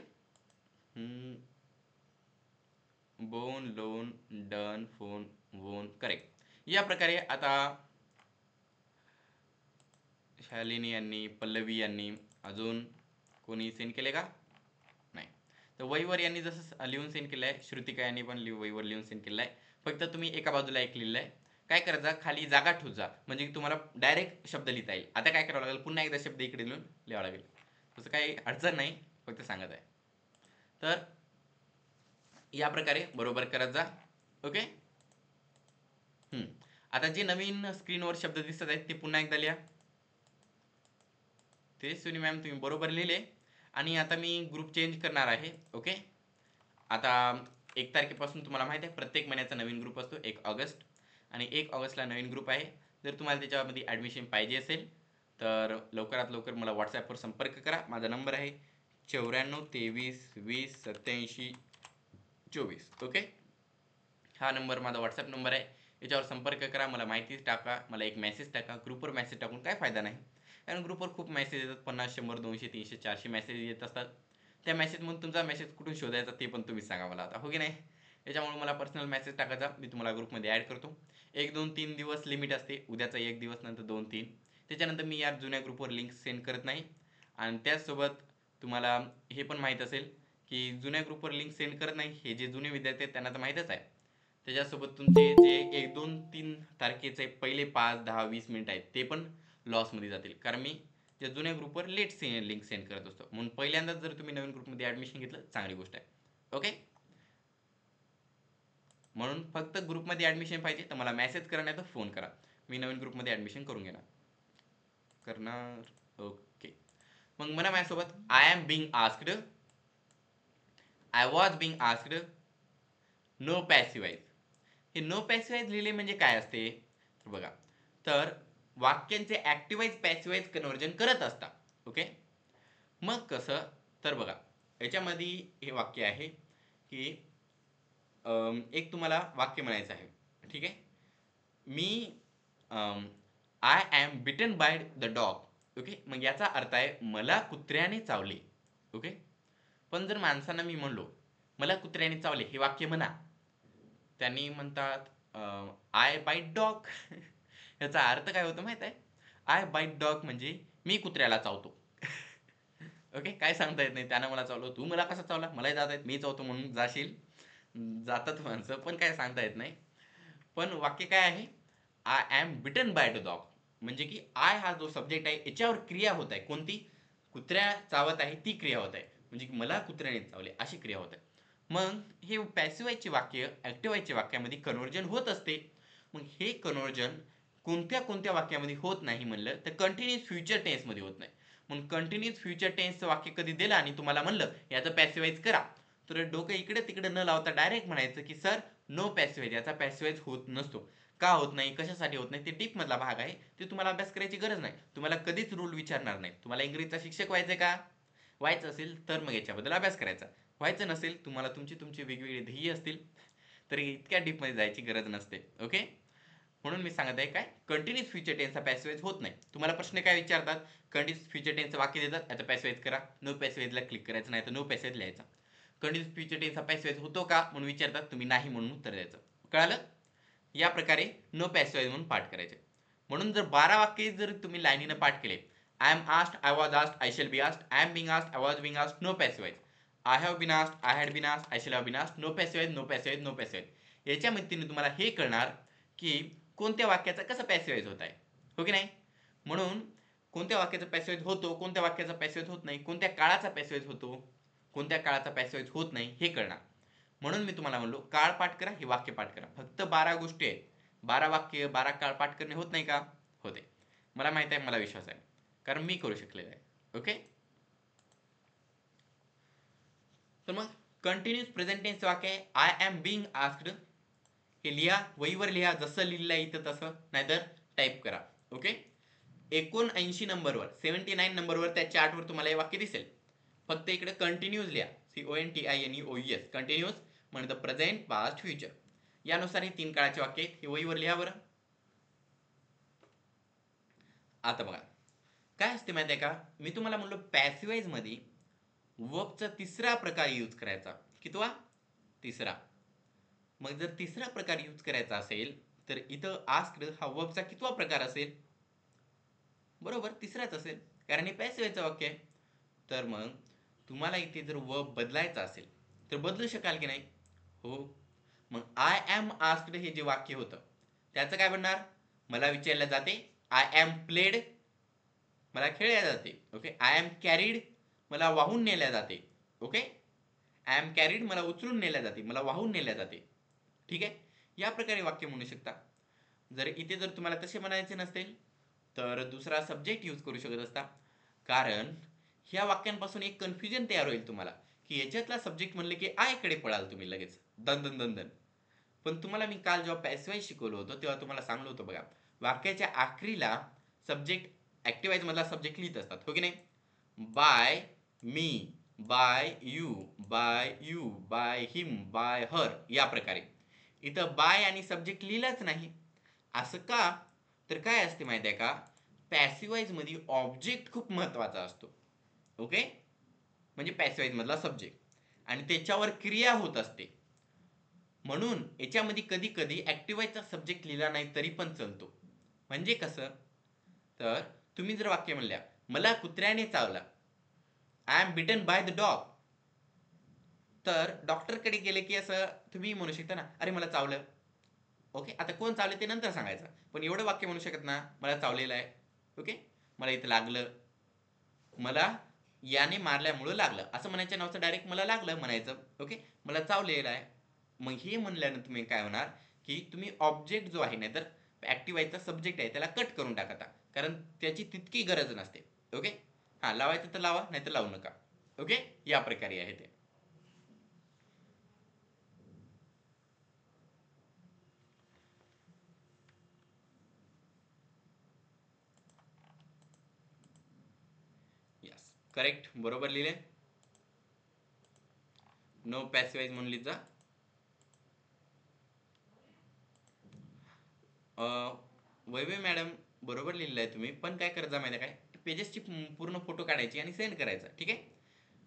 बोन, लोन, डन, फोन, वोन. करेक्ट. या प्रकारे आता शालिनी यांनी, पल्लवी यांनी, अजून कोणी सेंड केले का? नाही. तर वहीवर यांनी जसं लिहून सेंड केलं आहे, श्रुतिका यांनी पण वहीवर लिहून सेंड केलं आहे. फक्त तुम्ही एका बाजूला एक लिहिलं आहे. काय करायचं, खाली जागा ठेवून जा, म्हणजे तुम्हाला डायरेक्ट शब्द लिहिता येईल. आता काय करावं लागेल, पुन्हा एकदा शब्द इकडे लिहून लिहावं लागेल. तसं काही अडचण नाही, फक्त सांगत आहे. तर या प्रकारे बरोबर करत जा. ओके. आता जे नवीन स्क्रीनवर शब्द दिसत आहेत ते पुन्हा एकदा लिहा. ते सुनी मॅम तुम्ही बरोबर लिहिले. आणि आता मी ग्रुप चेंज करणार आहे. ओके, आता 1 तारखेपासून तुम्हाला माहिती आहे प्रत्येक महिन्याचा नवीन ग्रुप असतो. 1 ऑगस्ट, आणि 1 ऑगस्टला नवीन ग्रुप आहे. जर तुम्हाला त्याच्यामध्ये ॲडमिशन पाहिजे असेल तर लवकरात लवकर मला व्हॉट्सॲपवर संपर्क करा. माझा नंबर आहे 94 23 20 87 24. ओके, हा नंबर माझा व्हॉट्सॲप नंबर आहे. याच्यावर संपर्क करा, मला माहिती टाका, मला एक मेसेज टाका. ग्रुपवर मेसेज टाकून काय फायदा नाही, कारण ग्रुपवर खूप मेसेज येतात. 50 100 200 300 400 मेसेज येत असतात. त्या मेसेजमधून तुमचा मेसेज कुठून शोधायचा ते पण तुम्ही सांगा मला आता. हो की नाही? याच्यामुळे मला पर्सनल मेसेज टाकायचा, मी तुम्हाला ग्रुपमध्ये ॲड करतो. 1 2 3 दिवस लिमिट असते. उद्याचा 1 दिवस, नंतर 2 3. त्याच्यानंतर मी या जुन्या ग्रुपवर लिंक सेंड करत नाही. आणि त्याचसोबत तुम्हाला हे पण माहीत असेल की जुन्या ग्रुपवर लिंक सेंड करत नाही. हे जे जुने विद्यार्थी आहेत त्यांना तर माहीतच आहे. त्याच्यासोबत तुमचे जे 1 2 3 तारखेचे पहिले 5 10 20 मिनिट आहेत ते पण लॉसमध्ये जातील, कारण मी त्या जुन्या ग्रुपवर लेट लिंक सेंड करत असतो. म्हणून पहिल्यांदाच जर तुम्ही नवीन ग्रुपमध्ये ॲडमिशन घेतलं, चांगली गोष्ट आहे. ओके, म्हणून फक्त ग्रुपमध्ये ॲडमिशन पाहिजे तर मला मेसेज करा, नाही तर फोन करा. मी नवीन ग्रुपमध्ये ॲडमिशन करून घेणार करणार. ओके, मग म्हणा माझ्यासोबत, I am being asked, I was being asked, no passivise. हे नो पॅसिवाईज लिहिले म्हणजे काय असते तर बघा, तर वाक्यांचे ॲक्टिवाईज पॅसिवाईज कन्व्हर्जन करत असतात. ओके, मग कसं तर बघा, याच्यामध्ये हे वाक्य आहे की एक तुम्हाला वाक्य म्हणायचं आहे. ठीक आहे, मी I am bitten by the dog. Okay, मग याचा अर्थ आहे मला कुत्र्याने चावले. ओके, पण जर माणसांना मी म्हणलो मला कुत्र्याने चावले, हे वाक्य म्हणा, त्यांनी म्हणतात आय बाईट डॉग. याचा अर्थ काय होतो माहित आहे? आय बाईट डॉग म्हणजे मी कुत्र्याला चावतो. ओके, काय सांगता येत नाही, त्यानं मला चावलं, तू मला कसं चावला, मलाही जात आहेत, मी चावतो म्हणून जाशील, जातात माणसं, पण काय सांगता येत नाही. पण वाक्य काय आहे, I am bitten by the dog, म्हणजे की आय हा जो सब्जेक्ट आहे याच्यावर क्रिया होत आहे. कोणती? कुत्र्या चावत आहे ती क्रिया होत आहे, म्हणजे की मला कुत्र्याने चावले अशी क्रिया होत आहे. मग हे पॅसिव्हाईजचे वाक्य ॲक्टिव्हाईजच्या वाक्यामध्ये कन्व्हर्जन होत असते. मग हे कन्व्हर्जन कोणत्या कोणत्या वाक्यामध्ये होत नाही म्हणलं तर कंटिन्यूस फ्युचर टेन्समध्ये होत नाही. म्हणून कंटिन्यूस फ्युचर टेन्सचं वाक्य कधी दिलं आणि तुम्हाला म्हणलं याचं पॅसिव्हाईज करा, तर डोकं इकडे तिकडे न लावता डायरेक्ट म्हणायचं की सर नो पॅसिव्हाईज, याचा पॅसिव्हाईज होत नसतो. का होत नाही, कशासाठी होत नाही, ते डीप मधला भाग आहे, ते तुम्हाला अभ्यास करायची गरज नाही. तुम्हाला कधीच रूल विचारणार नाही. तुम्हाला इंग्रजीचा शिक्षक व्हायचंय का? व्हायचं असेल तर मग याच्याबद्दल अभ्यास करायचा. व्हायचं नसेल, तुम्हाला तुमची वेगवेगळी ध्येय असतील, तर इतक्या डीपमध्ये जायची गरज नसते. ओके, म्हणून मी सांगत आहे काय, कंटिन्यूस फ्युचर टेन्सचा पॅसिव्हाईज होत नाही. तुम्हाला प्रश्न काय विचारतात, कंटिन्यूस फ्युचर टेन्सचं वाक्य देतात, याचा पॅसिव्हाईज करा, नो पॅसिव्हाईजला क्लिक करायचं, नाही तर नो पॅसिव्हाईज लिहायचा. कंटिन्यूस फ्युचर टेन्सचा पॅसिव्हाईज होतो का म्हणून विचारतात, तुम्ही नाही म्हणून उत्तर द्यायचं. कळालं? या प्रकारे नो पॅसिव्हाईज म्हणून पाठ करायचे. म्हणून जर 12 वाक्य जर तुम्ही लाईनीनं पाठ केले, I am asked, I was asked, I shall be asked, I am being asked, I was being asked, no passivise, I have been asked, I had been asked, I shall have been asked, no passivise, no passivise, no passivise. याच्या मदतीने तुम्हाला हे कळणार की कोणत्या वाक्याचा कसं पॅसिव्हाईज होत आहे, हो की नाही. म्हणून कोणत्या वाक्याचा पॅसिव्हाईज होतो, कोणत्या वाक्याचा पॅसिव्हाईज होत नाही, कोणत्या काळाचा पॅसिव्हाईज होतो, कोणत्या काळाचा पॅसिव्हाईज होत नाही हे कळणार. म्हणून मी तुम्हाला म्हणलो काळ पाठ करा, हे वाक्य पाठ करा. फक्त 12 गोष्टी आहेत, 12 वाक्य 12 काळ पाठ करणे होत नाही का? होते. मला माहित आहे, मला विश्वास आहे, कारण मी करू शकलेलं आहे. ओके, तर मग कंटिन्यूस प्रेझेंट टेन्स वाक्य आहे, आय एम बिंग आस्क्ड, हे लिहा, वहीवर लिहा, जसं लिहिलं इथं तसं, नाहीतर टाईप करा. ओके, 79 नंबरवर 79 नंबरवर त्या चार्टवर तुम्हाला हे वाक्य दिसेल. फक्त इकडे कंटिन्यूस लिहा, CONTINUOUS, कंटिन्यूस म्हणजे प्रेझेंट, पास्ट, फ्युचर, यानुसार हे 3 काळाचे वाक्य आहेत. हे वहीवर लिहा बरं. आता बघा काय असते माहिती आहे का, मी तुम्हाला म्हणलो पॅसिव्हाईज मध्ये वर्बचा तिसरा प्रकार यूज करायचा. कितवा? तिसरा. मग जर तिसरा प्रकार यूज करायचा असेल तर इथं आस्क्ड हा वर्बचा कितवा प्रकार असेल? बरोबर, तिसराच असेल, कारण हे पॅसिव्हाईजचं वाक्य आहे. तर मग तुम्हाला इथे जर वर्ब बदलायचा असेल तर बदलू शकाल की नाही? हो. मग आय एम आस्क्ड हे जे वाक्य होतं त्याचं काय बनणार? मला विचारलं जाते, आय एम प्लेड, मला खेळल्या जाते. ओके, आय एम कॅरीड, मला वाहून नेल्या जाते. ओके, आय एम कॅरीड, मला उचलून नेल्या जाते, मला वाहून नेल्या जाते. ठीक आहे, या प्रकारे वाक्य म्हणू शकता. जर इथे जर तुम्हाला तसे म्हणायचे नसतील तर दुसरा सब्जेक्ट यूज करू शकत असता, कारण ह्या वाक्यांपासून एक कन्फ्युजन तयार होईल तुम्हाला की याच्यातला सब्जेक्ट म्हणले की आय कडे पळाल तुम्ही लगेच दन दन दन दन. पण तुम्हाला मी काल जेव्हा पॅसिव्हाईज शिकवलं होतं तेव्हा तुम्हाला सांगलं होतं बघा, वाक्याच्या आखरीला सब्जेक्ट ॲक्टिव्हाईज मधला सब्जेक्ट लिहित असतात, हो की नाही. By me, by you, by you, by him, by her, या प्रकारे. इथं बाय आणि सब्जेक्ट लिहिलाच नाही. असं का? तर काय असते माहिती आहे का, पॅसिव्हाईज मध्ये ऑब्जेक्ट खूप महत्वाचा असतो. ओके, म्हणजे पॅसिव्हाईज मधला सब्जेक्ट, आणि त्याच्यावर क्रिया होत असते. म्हणून याच्यामध्ये कधी कधी ॲक्टिव्हाईजचा सब्जेक्ट लिहिला नाही तरी पण चालतो. म्हणजे कसं, तर तुम्ही जर वाक्य म्हणल्या मला कुत्र्याने चावला, I am bitten by the dog, तर डॉक्टरकडे गेले की असं तुम्ही म्हणू शकता ना, अरे मला चावलं. ओके, आता कोण चावले ते नंतर सांगायचं, पण एवढं वाक्य म्हणू शकत ना, मला चावलेलं आहे. ओके, मला इथं लागलं, मला याने मारल्यामुळं लागलं, असं म्हणायच्या नावाचं डायरेक्ट मला लागलं म्हणायचं. ओके, मला चावलेलं आहे. मग हे म्हणल्यानं तुम्ही काय होणार की तुम्ही ऑब्जेक्ट जो आहे, नाहीतर ॲक्टिव्हाईजचा सब्जेक्ट आहे त्याला कट करून टाकता, कारण त्याची तितकी गरज नसते. ओके, हां, लावायचं तर लावा, नाही तर लावू नका. ओके, या प्रकारे आहे ते. यस, करेक्ट, बरोबर लिहिले. नो पॅसिव्हाईज म्हणून लिहित जा. वैभव मॅडम, बरोबर लिहिलं आहे तुम्ही, पण काय करता माहिती आहे काय, पेजेसची पूर्ण फोटो काढायची आणि सेंड करायचा. ठीक आहे,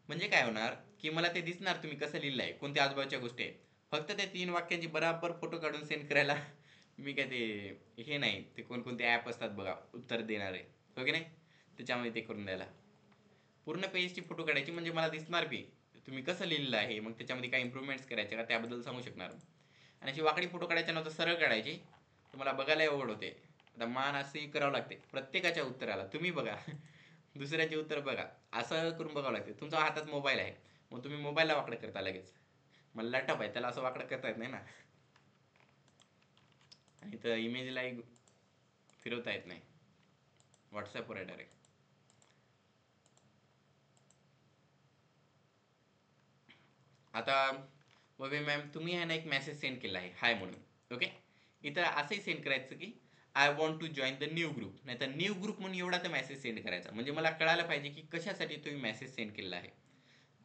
म्हणजे काय होणार की मला ते दिसणार तुम्ही कसं लिहिलं आहे, कोणत्या आजूबाजूच्या गोष्टी आहेत. फक्त त्या 3 वाक्यांची बराबर फोटो काढून सेंड करायला मी काय ते हे नाही, ते कोणकोणते ॲप असतात बघा उत्तर देणारे, हो की नाही, त्याच्यामध्ये ते करून द्यायला. पूर्ण पेजची फोटो काढायची, म्हणजे मला दिसणार बी तुम्ही कसं लिहिलेलं आहे, मग त्याच्यामध्ये काय इम्प्रूव्हमेंट्स करायचे का त्याबद्दल सांगू शकणार. आणि अशी वाकडी फोटो काढायच्या नव्हतं, सरळ काढायची, तुम्हाला बघायला आवड होते. आता मान असे करावं लागते प्रत्येकाच्या उत्तराला. तुम्ही बघा दुसऱ्याचे उत्तर बघा, असं करून बघावं लागते. तुमच्या हातात मोबाईल आहे, मग तुम्ही मोबाईलला वाकडं करता लगेच. मला लॅपटॉप आहे, त्याला असं वाकडं करता येत नाही ना, आणि तर इमेजलाही फिरवता येत नाही. व्हॉट्सॲपवर आहे डायरेक्ट. आता बघूया मॅम, तुम्ही आहे ना एक मेसेज सेंड केला आहे हाय म्हणून. ओके, इथं असंही सेंड करायचं की I want to join the new group, नाही तर न्यू ग्रुप म्हणून एवढा तर मेसेज सेंड करायचा. म्हणजे मला कळायला पाहिजे की कशासाठी तुम्ही मेसेज सेंड केलेला आहे.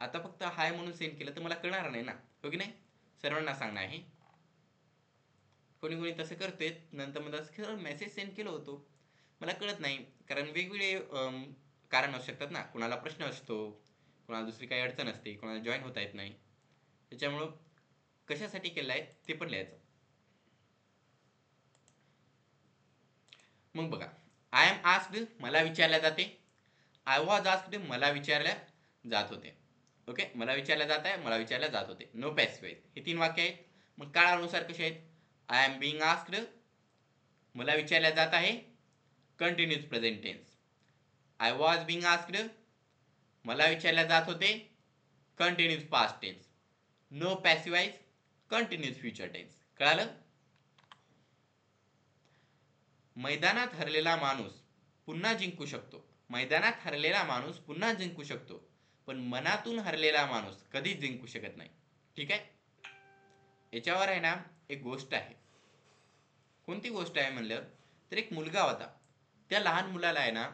आता फक्त हाय म्हणून सेंड केलं तर मला कळणार नाही ना, हो की नाही. सर्वांना सांगणं आहे. कोणी कोणी तसं करते, नंतर मला मेसेज सेंड केलं होतो, मला कळत नाही. कारण वेगवेगळे कारण असू शकतात ना. कुणाला प्रश्न असतो, कुणाला दुसरी काही अडचण असते, कुणाला जॉईन होता येत नाही. त्याच्यामुळं कशासाठी केलं आहे ते पण लिहायचं. मग बघा, आय एम आस्क्ड मला विचारल्या जाते, आय वॉज आस्क्ड मला विचारल्या जात होते. ओके, मला विचारल्या जात आहे, मला विचारल्या जात होते. नो पॅसिव्ह आहेत, हे 3 वाक्य आहेत. मग काळानुसार कसे आहेत, आय एम बिंग आस्क्ड मला विचारल्या जात आहे, continuous present tense. I was being asked मला विचारल्या जात होते, continuous past tense. No passivise continuous future tense. कळालं. मैदानात हरलेला माणूस पुन्हा जिंकू शकतो, मैदानात हरलेला माणूस पुन्हा जिंकू शकतो, पण मनातून हरलेला माणूस कधीच जिंकू शकत नाही. ठीक आहे. याच्यावर आहे ना एक गोष्ट आहे. कोणती गोष्ट आहे म्हणलं तर, एक मुलगा होता. त्या लहान मुलाला आहे ना,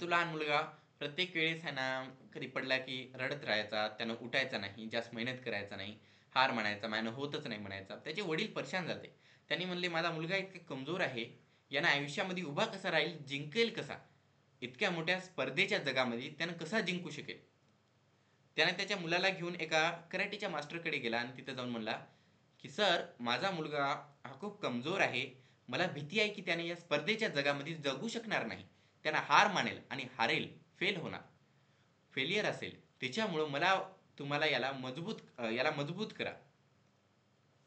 तो लहान मुलगा प्रत्येक वेळेस आहे ना कधी पडला की रडत राहायचा, त्यानं उठायचा नाही, जास्त मेहनत करायचा नाही, हार म्हणायचा, माझ्यानं होतच नाही म्हणायचा. त्याचे वडील परेशान झाले. त्यांनी म्हणले, माझा मुलगा इतका कमजोर आहे, यानं आयुष्यामध्ये उभा कसा राहील, जिंकेल कसा, इतक्या मोठ्या स्पर्धेच्या जगामध्ये त्यानं कसा जिंकू शकेल. त्याने त्याच्या मुलाला घेऊन एका कराटेच्या मास्टरकडे गेला आणि तिथं जाऊन म्हणला की सर, माझा मुलगा हा खूप कमजोर आहे, मला भीती आहे की त्याने या स्पर्धेच्या जगामध्ये जगू शकणार नाही, त्यांना हार मानेल आणि हारेल, फेल होणार, फेलियर असेल. त्याच्यामुळं मला तुम्हाला याला मजबूत करा.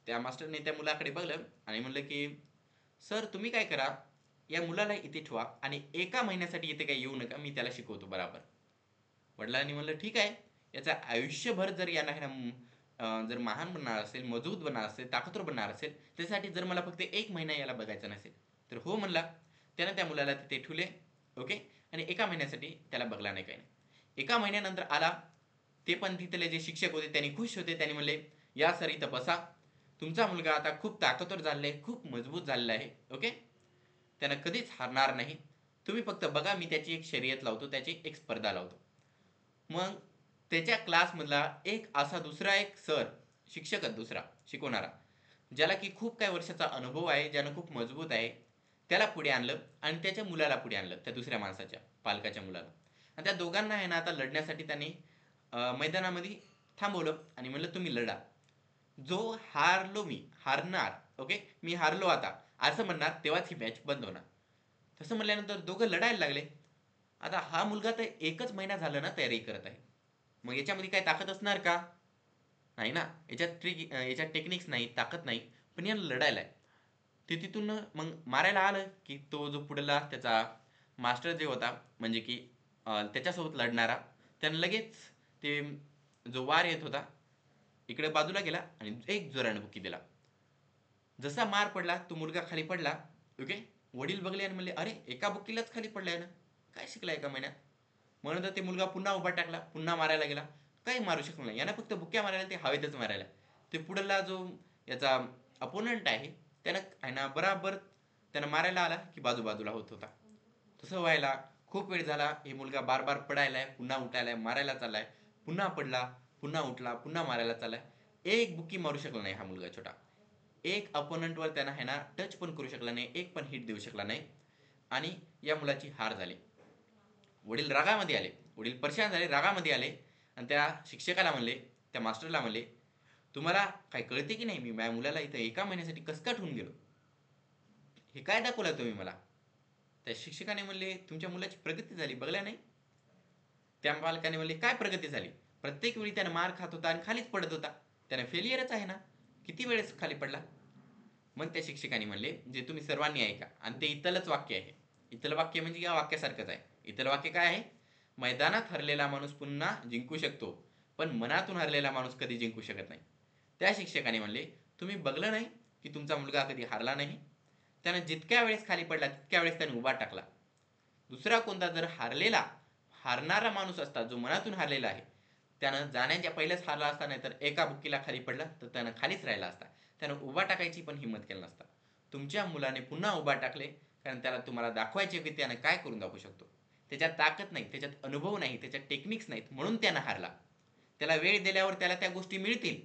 त्या मास्टरने त्या मुलाकडे बघलं आणि म्हणलं की सर, तुम्ही काय करा, या मुलाला इथे ठेवा आणि एका महिन्यासाठी इथे काही येऊ नका, मी त्याला शिकवतो बरोबर. वडिलांनी म्हणलं ठीक आहे, याचा आयुष्यभर जर याला जर महान बनणार असेल, मजबूत बनणार असेल, ताकदवर बनणार असेल, त्यासाठी जर मला फक्त 1 महिना याला बघायचा नसेल तर हो म्हणला. त्यानं त्या मुलाला तिथे ठेवले. ओके, आणि एका महिन्यासाठी त्याला बघला नाही, काही नाही. एका महिन्यानंतर आला, ते पण तिथले जे शिक्षक होते त्यांनी खुश होते. त्यांनी म्हणले, या सर इथं बसा, तुमचा मुलगा आता खूप ताकदवर झालेला आहे, खूप मजबूत झालेला आहे. ओके, त्यानं कधीच हारणार नाही, तुम्ही फक्त बघा, मी त्याची एक शर्यत लावतो, त्याची एक स्पर्धा लावतो. मग त्याच्या क्लासमधला एक असा दुसरा एक सर, शिक्षक दुसरा शिकवणारा, ज्याला की खूप काही वर्षाचा अनुभव आहे, ज्यानं खूप मजबूत आहे, त्याला पुढे आणलं आणि त्याच्या मुलाला पुढे आणलं, त्या दुसऱ्या माणसाच्या पालकाच्या मुलाला. आणि त्या दोघांना आहे ना आता लढण्यासाठी त्यांनी मैदानामध्ये थांबवलं आणि म्हणलं तुम्ही लढा. जो हारणार, ओके, मी हारलो आता असं म्हणणार, तेव्हाच ही मॅच बंद होणार. तसं म्हणल्यानंतर दोघं लढायला लागले. आता हा मुलगा तर 1च महिना झाला ना तयारी करत आहे, मग याच्यामध्ये काय ताकद असणार का, नाही ना. याच्यात टेक्निक्स नाही, ताकद नाही, पण याला लढायला आहे. ते तिथून मग मारायला आलं की तो जो पुढला त्याचा मास्टर जे होता, म्हणजे की त्याच्यासोबत लढणारा, त्यानं लगेच ते जो वार येत होता इकडे बाजूला गेला आणि एक जोराने बुक्की दिला. जसा मार पडला, तो मुलगा खाली पडला. ओके, वडील बघले आणि म्हणले, अरे एका बुक्कीलाच खाली पडलाय ना, काय शिकला एका महिन्यात. म्हणून ते मुलगा पुन्हा उभा टाकला, पुन्हा मारायला गेला, काही मारू शकलो नाही. यानं फक्त बुक्क्या मारायला, ते हवेतच मारायला. ते पुढला जो याचा अपोनंट आहे, त्यानं आहे ना बराबर त्यानं मारायला आला की बाजूबाजूला होत होता. तसं व्हायला खूप वेळ झाला. हे मुलगा बार बार पडायलाय, पुन्हा उठायलाय, मारायला चाललाय, पुन्हा पडला, पुन्हा उठला, पुन्हा मारायला चाललाय. एक बुक्की मारू शकला नाही हा मुलगा छोटा. एक अपोनंटवर त्यानं आहे ना टच पण करू शकला नाही, एक पण हिट देऊ शकला नाही, आणि या मुलाची हार झाली. वडील रागामध्ये आले, वडील परेशान झाले, रागामध्ये आले आणि त्या शिक्षकाला म्हणले, त्या मास्टरला म्हणले, तुम्हाला काय कळते की नाही, मी माझ्या मुलाला इथं एका महिन्यासाठी कसं का ठेवून गेलो, हे काय दाखवलं तुम्ही मला. त्या शिक्षकाने म्हणले, तुमच्या मुलाची प्रगती झाली, बघल्या नाही. त्या पालकाने म्हणले, काय प्रगती झाली, प्रत्येक वेळी त्यानं मार खात होता आणि खालीच पडत होता, त्यानं फेलियरच आहे ना, किती वेळेस खाली पडला. मग त्या शिक्षकाने म्हणले जे तुम्ही सर्वांनी ऐका, आणि ते इतलच वाक्य आहे. इतल वाक्य म्हणजे या वाक्यासारखंच आहे. इतल वाक्य काय आहे? मैदानात हरलेला माणूस पुन्हा जिंकू शकतो, पण मनातून हरलेला माणूस कधी जिंकू शकत नाही. त्या शिक्षकाने म्हणले तुम्ही बघलं नाही की तुमचा मुलगा कधी हारला नाही. त्यानं जितक्या वेळेस खाली पडला तितक्या वेळेस त्याने उभा टाकला. दुसरा कोणता जर हारणारा माणूस असता, जो मनातून हारलेला आहे, त्यानं जाण्याच्या पहिलेच हारला असता, नाही तर एका बुक्कीला खाली पडला तर त्यानं खालीच राहिला असता. त्यानं उभा टाकायची पण हिंमत केली नसता. तुमच्या मुलाने पुन्हा उभा टाकले, कारण त्याला तुम्हाला दाखवायचे की त्यानं काय करून दाखवू शकतो. त्याच्यात ताकद नाही, त्याच्यात अनुभव नाही, त्याच्यात टेक्निक्स नाहीत, म्हणून त्यानं हारला. त्याला वेळ दिल्यावर त्याला त्या गोष्टी मिळतील,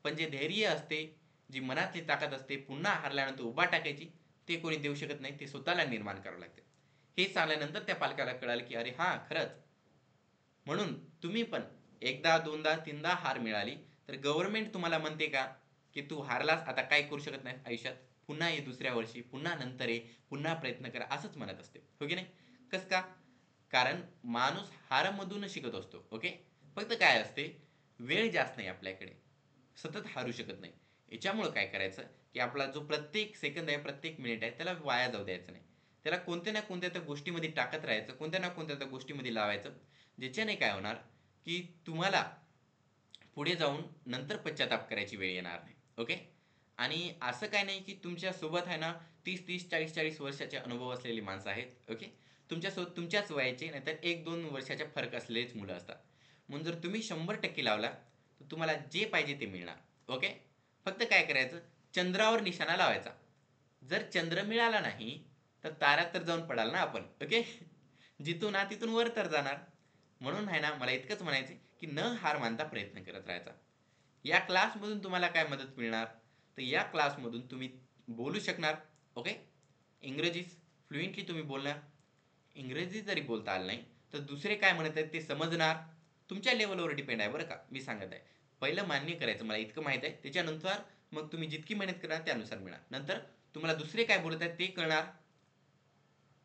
पण जे धैर्य असते, जी मनातली ताकद असते पुन्हा हारल्यानंतर उभा टाकायची, ते कोणी देऊ शकत नाही. ते स्वतःला निर्माण करावं लागते. हे सांगल्यानंतर त्या पालकाला कळालं की अरे हां, खरंच. म्हणून तुम्ही पण एकदा, दोनदा, तीनदा हार मिळाली तर गव्हर्नमेंट तुम्हाला म्हणते का की तू हारलास, आता काय करू शकत नाही आयुष्यात, पुन्हा ये दुसऱ्या वर्षी, पुन्हा नंतर ये, पुन्हा प्रयत्न करा, असंच म्हणत असते. हो की नाही? कस का? कारण माणूस हारमधून शिकत असतो. ओके. फक्त काय असते, वेळ जास्त नाही आपल्याकडे, सतत हारू शकत नाही. याच्यामुळं काय करायचं की आपला जो प्रत्येक सेकंद आहे, प्रत्येक मिनिट आहे, त्याला वाया जाऊ द्यायचं नाही. त्याला कोणत्या ना कोणत्या त्या गोष्टीमध्ये टाकत राहायचं, कोणत्या ना कोणत्या त्या गोष्टीमध्ये लावायचं, ज्याच्याने काय होणार की तुम्हाला पुढे जाऊन नंतर पश्चाताप करायची वेळ येणार नाही. ओके. आणि असं काय नाही की तुमच्या सोबत आहे ना 30-30, 40-40 वर्षाचे अनुभव असलेली माणसं आहेत. ओके. तुमच्यासोबत तुमच्याच वयाचे, नाहीतर 1-2 वर्षाच्या फरक असलेलेच मुलं असतात. म्हणून जर तुम्ही 100% लावला तर तुम्हाला जे पाहिजे ते मिळणार. ओके. फक्त काय करायचं, चंद्रावर निशाणा लावायचा. जर चंद्र मिळाला नाही तर ताऱ्यात तर जाऊन पडाल ना आपण. ओके. जिथून ना तिथून वर तर जाणार. म्हणून आहे ना, मला इतकंच म्हणायचं की न हार मानता प्रयत्न करत राहायचा. या क्लासमधून तुम्हाला काय मदत मिळणार, तर या क्लासमधून तुम्ही बोलू शकणार. ओके. इंग्रजी फ्लुएंटली तुम्ही बोलणार. इंग्रजी जरी बोलता आलं नाही तर दुसरे काय म्हणत आहेत ते समजणार. तुमच्या लेवलवर डिपेंड आहे बरं का, मी सांगत आहे. पहिलं मान्य करायचं मला इतकं माहीत आहे, त्याच्यानंतर मग तुम्ही जितकी मेहनत करणार त्यानुसार मिळणार. नंतर तुम्हाला दुसरे काय बोलत आहेत ते कळणार.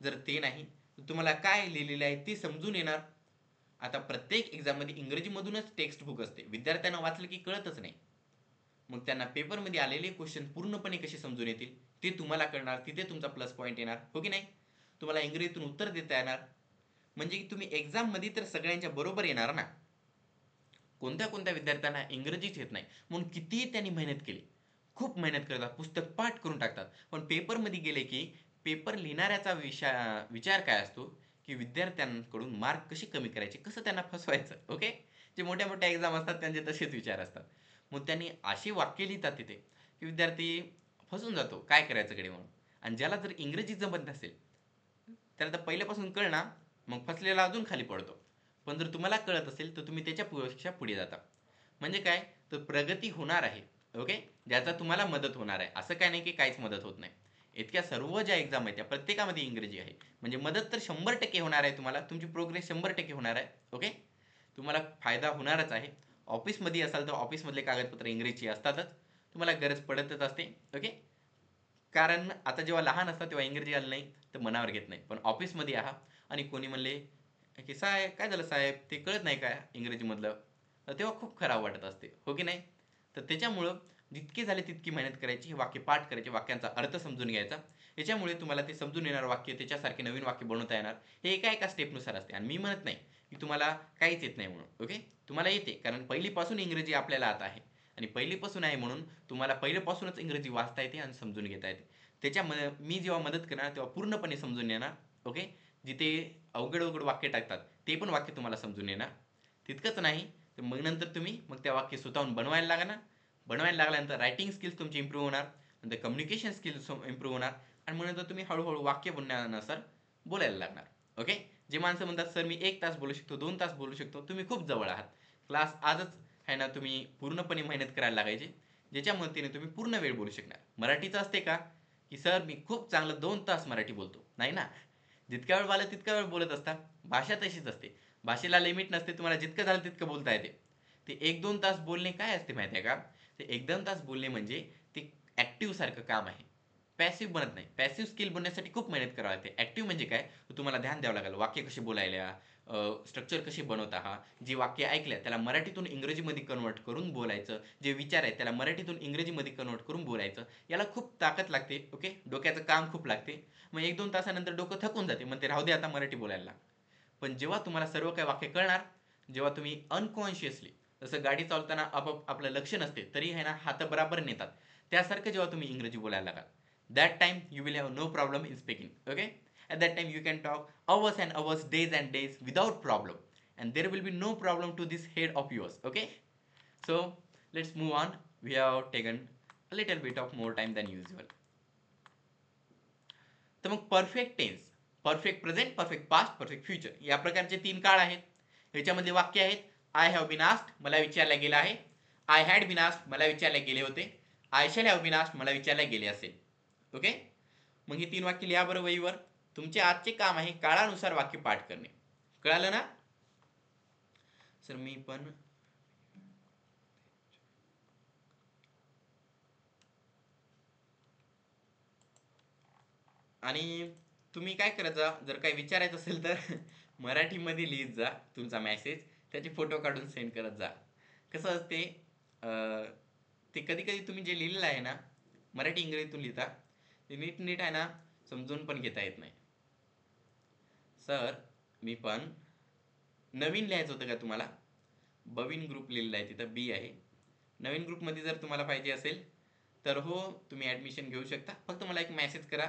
जर ते नाही तर तुम्हाला काय लिहिलेलं आहे ते समजून येणार. आता प्रत्येक एक्झाममध्ये इंग्रजीमधूनच टेक्स्ट बुक असते, विद्यार्थ्यांना वाचलं की कळतच नाही. मग त्यांना पेपरमध्ये आलेले क्वेश्चन पूर्णपणे कसे समजून येतील ते तुम्हाला कळणार. तिथे तुमचा प्लस पॉईंट येणार. हो की नाही? तुम्हाला इंग्रजीतून उत्तर देता येणार. म्हणजे तुम्ही एक्झाममध्ये तर सगळ्यांच्या बरोबर येणार ना. कोणत्या कोणत्या विद्यार्थ्यांना इंग्रजीच येत नाही, म्हणून कितीही त्यांनी मेहनत केली, खूप मेहनत करतात, पुस्तक पाठ करून टाकतात, पण पेपरमध्ये गेले की पेपर लिहिणाऱ्याचा विचार काय असतो की विद्यार्थ्यांकडून मार्क कसे कमी करायचे, कसं त्यांना फसवायचं. ओके. जे मोठ्या मोठ्या एक्झाम असतात त्यांचे तसेच विचार असतात. मग त्यांनी अशी वाक्य लिहितात तिथे की विद्यार्थी फसून जातो, काय करायचं कडे म्हणून. आणि ज्याला जर इंग्रजी जमत नसेल त्याला तर पहिल्यापासून कळणार, मग फसलेला अजून खाली पडतो. पण जर तुम्हाला कळत असेल तर तुम्ही त्याच्यापेक्षा पुढे जाता. म्हणजे काय, तर प्रगती होणार आहे. ओके. ज्याचा तुम्हाला मदत होणार आहे. असं काय नाही की काहीच मदत होत नाही. इतक्या सर्व ज्या एक्झाम आहेत त्या प्रत्येकामध्ये इंग्रजी आहे, म्हणजे मदत तर 100% होणार आहे तुम्हाला. तुमची प्रोग्रेस 100% होणार आहे. ओके. तुम्हाला फायदा होणारच आहे. ऑफिसमध्ये असाल तर ऑफिसमधले कागदपत्र इंग्रजी असतातच, तुम्हाला गरज पडतच असते. ओके. कारण आता जेव्हा लहान असतात तेव्हा इंग्रजी आलं नाही तर मनावर घेत नाही, पण ऑफिसमध्ये आहात आणि कोणी म्हणले की साहेब काय झालं साहेब, ते कळत नाही का इंग्रजीमधलं, तर तेव्हा खूप खराब वाटत असते. हो की नाही? तर त्याच्यामुळं जितके झाले तितकी मेहनत करायची, हे वाक्य पाठ करायचे, वाक्यांचा अर्थ समजून घ्यायचा. याच्यामुळे तुम्हाला ते समजून येणार वाक्य, त्याच्यासारखे नवीन वाक्य बनवता येणार. हे एका एका स्टेपनुसार असते. आणि मी म्हणत नाही की तुम्हाला काहीच येत नाही म्हणून. ओके. तुम्हाला येते, कारण पहिलीपासून इंग्रजी आपल्याला आता आहे, आणि पहिलीपासून आहे म्हणून तुम्हाला पहिल्यापासूनच इंग्रजी वाचता येते आणि समजून घेता येते. त्याच्यामध्ये मी जेव्हा मदत करणार तेव्हा पूर्णपणे समजून येणार. ओके. जिथे अवघड अवघड वाक्य टाकतात ते पण वाक्य तुम्हाला समजून येणार. तितकंच नाही तर मग नंतर तुम्ही मग त्या वाक्य स्वतःहून बनवायला लागणार. बनवायला लागल्यानंतर रायटिंग स्किल्स तुमची इम्प्रूव्ह होणार, नंतर कम्युनिकेशन स्किल्स इम्प्रूव्ह होणार, आणि मग नंतर तुम्ही हळूहळू वाक्य बनण्यानुसार बोलायला लागणार. ओके. जे माणसं म्हणतात सर मी 1 तास बोलू शकतो, 2 तास बोलू शकतो, तुम्ही खूप जवळ आहात. क्लास आजच आहे ना, तुम्ही पूर्णपणे मेहनत करायला लागायची, ज्याच्या मदतीने तुम्ही पूर्ण वेळ बोलू शकणार. मराठीचं असते का की सर मी खूप चांगलं 2 तास मराठी बोलतो, नाही ना. जितक्या वेळ बोला तितका वेळ बोलत असता. भाषा तशीच असते, भाषेला लिमिट नसते. तुम्हाला जितकं झालं तितकं बोलता येते. ते 1-2 तास बोलणे काय असते माहिती आहे का, ते 1-2 तास बोलणे म्हणजे ते ॲक्टिव्ह सारखं काम आहे, पॅसिव्ह बनत नाही. पॅसिव्ह स्किल बनण्यासाठी खूप मेहनत करावी लागते. ॲक्टिव्ह म्हणजे काय, तुम्हाला ध्यान द्यावं लागेल, वाक्य कसे बोलायला, स्ट्रक्चर कसे बनवता, हा जे वाक्य ऐकल्या त्याला मराठीतून इंग्रजीमध्ये कन्वर्ट करून बोलायचं, जे विचार आहेत त्याला मराठीतून इंग्रजीमध्ये कन्वर्ट करून बोलायचं, याला खूप ताकद लागते. ओके, डोक्याचं काम खूप लागते. मग 1-2 तासानंतर डोकं थकून जाते, मग ते राहू दे आता मराठी बोलायला लाग. पण जेव्हा तुम्हाला सर्व काही वाक्य कळणार, जेव्हा तुम्ही अनकॉन्शियसली, जसं गाडी चालवताना आपोआप आपलं लक्ष नसते तरी आहे ना हात बराबर नेतात, त्यासारखं जेव्हा तुम्ही इंग्रजी बोलायला लागाल, that time you will have no problem in speaking. Okay, at that time you can talk hours and hours, days and days without problem, and there will be no problem to this head of yours. Okay, so let's move on. We have taken a little bit of more time than usual. तर मग perfect tense, perfect present, perfect past, perfect future या प्रकारचे 3 काळ आहेत. याच्यामध्ये वाक्य आहेत: I have been asked, मला विचारले गेले आहे. आय हॅड बीन आस्क्ड, मला विचारले गेले होते. I shall have been asked, मला विचारले गेले असेल. ओके, मग ही 3 वाक्य लिहा बरं वहीवर. तुमचे आजचे काम आहे काळानुसार वाक्य पाठ करणे. कळालं ना सर? मी पण आणि तुम्ही काय करत जा, जर काही विचारायचं असेल तर मराठीमध्ये लिहित जा तुमचा मेसेज, त्याचे फोटो काढून सेंड करत जा. कसं असते, ते कधी कधी तुम्ही जे लिहिलेलं आहे ना मराठी इंग्रजीतून लिहिता, ते नीट नीट आहे ना समजून पण घेता येत नाही. सर मी पण नवीन लिहायचं होतं का तुम्हाला? बवीन ग्रुप लिहिलेला आहे, तिथं बी आहे. नवीन ग्रुपमध्ये जर तुम्हाला पाहिजे असेल तर हो, तुम्ही ॲडमिशन घेऊ शकता. फक्त मला एक मेसेज करा,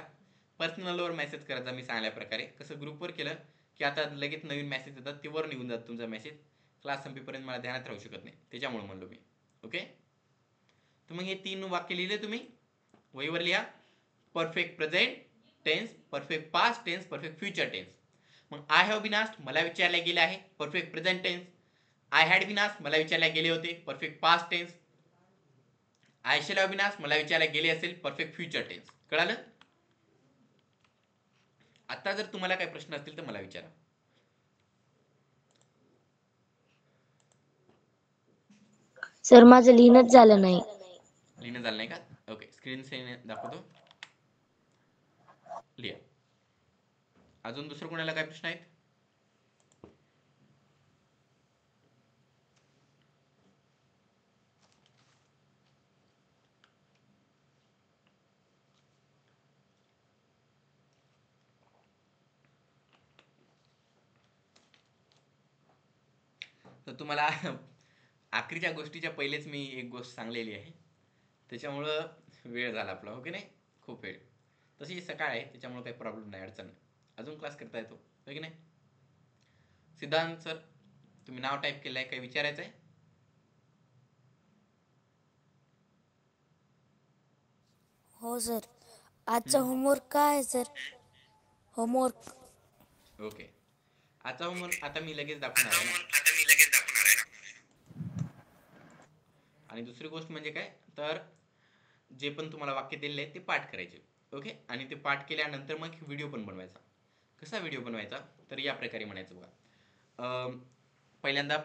पर्सनलवर मेसेज करायचा मी सांगल्या प्रकारे. कसं ग्रुपवर केलं की आता लगेच नवीन मेसेज येतात, ते वर निघून जातं तुमचा मेसेज, क्लास संपेपर्यंत मला ध्यानात राहू शकत नाही, त्याच्यामुळे म्हणलो मी. ओके, तर मग हे 3 वाक्य लिहिले तुम्ही वहीवर लिहा. Perfect present tense, perfect past tense, perfect future tense. मग आय हॅव बीन आस्क्ड, मला विचारले गेले आहे, perfect present tense. I had been asked, मला विचारले गेले होते, perfect past tense. I shall have been asked, मला विचारले गेले असेल, परफेक्ट फ्युचर टेन्स. कळालं? आता जर तुम्हाला काही प्रश्न असतील तर मला विचारा. सर माझं लिहिणंच झालं नाही. लिहिणं झालं नाही का? ओके, स्क्रीन दाखवतो, लिहा. अजून दुसरं कोणाला काय प्रश्न आहेत? तर तुम्हाला आखरीच्या गोष्टीच्या पहिलेच मी एक गोष्ट सांगलेली आहे, त्याच्यामुळं वेळ झाला आपला. हो की नाही? खूप वेळ. तशी सकाळ आहे, त्याच्यामुळे काही प्रॉब्लेम नाही, अडचण नाही. अजून क्लास करता येतो, हो की नाही? सिद्धांत सर, तुम्ही नाव टाईप केलं आहे, काही विचारायचं आहे? हो सर, आजचा होमवर्क काय आहे सर? होमवर्क ओके, आजचा होमवर्क आता मी लगेच दाखवणार आहे ना. आणि दुसरी गोष्ट म्हणजे काय, तर जे पण तुम्हाला वाक्य दिलेले आहे ते पाठ करायचे. ओके, आणि ते पाठ केल्यानंतर मग व्हिडिओ पण बनवायचा. कसा व्हिडिओ बनवायचा, तर या प्रकारे म्हणायचं बघा. पहिल्यांदा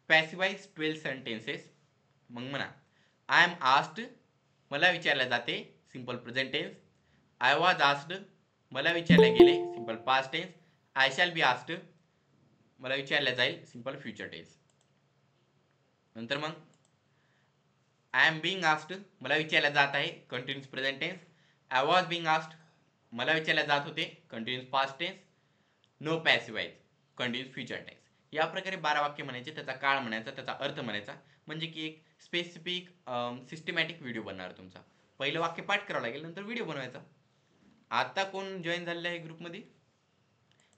पॅसिवाइज 12 सेंटेन्सेस. मग म्हणा आय एम आस्क्ड, मला विचारले जाते, simple present tense. I was asked, मला विचारले गेले, simple past tense. I shall be asked, मला विचारले जाईल, सिंपल फ्युचर टेन्स. नंतर मग आय एम बिंग आस्क्ड, मला विचारले जात आहे, continuous present tense. I was being asked, मला विचारले जात होते, continuous past tense. No passivise, continuous future tense. या प्रकारे 12 वाक्य म्हणायचे, त्याचा काळ म्हणायचा, त्याचा अर्थ म्हणायचा, म्हणजे की एक स्पेसिफिक सिस्टमॅटिक व्हिडिओ बनणार तुमचा. पहिलं वाक्य पाठ करावं लागेल, नंतर व्हिडिओ बनवायचा. आता कोण जॉईन झालेलं आहे ग्रुपमध्ये?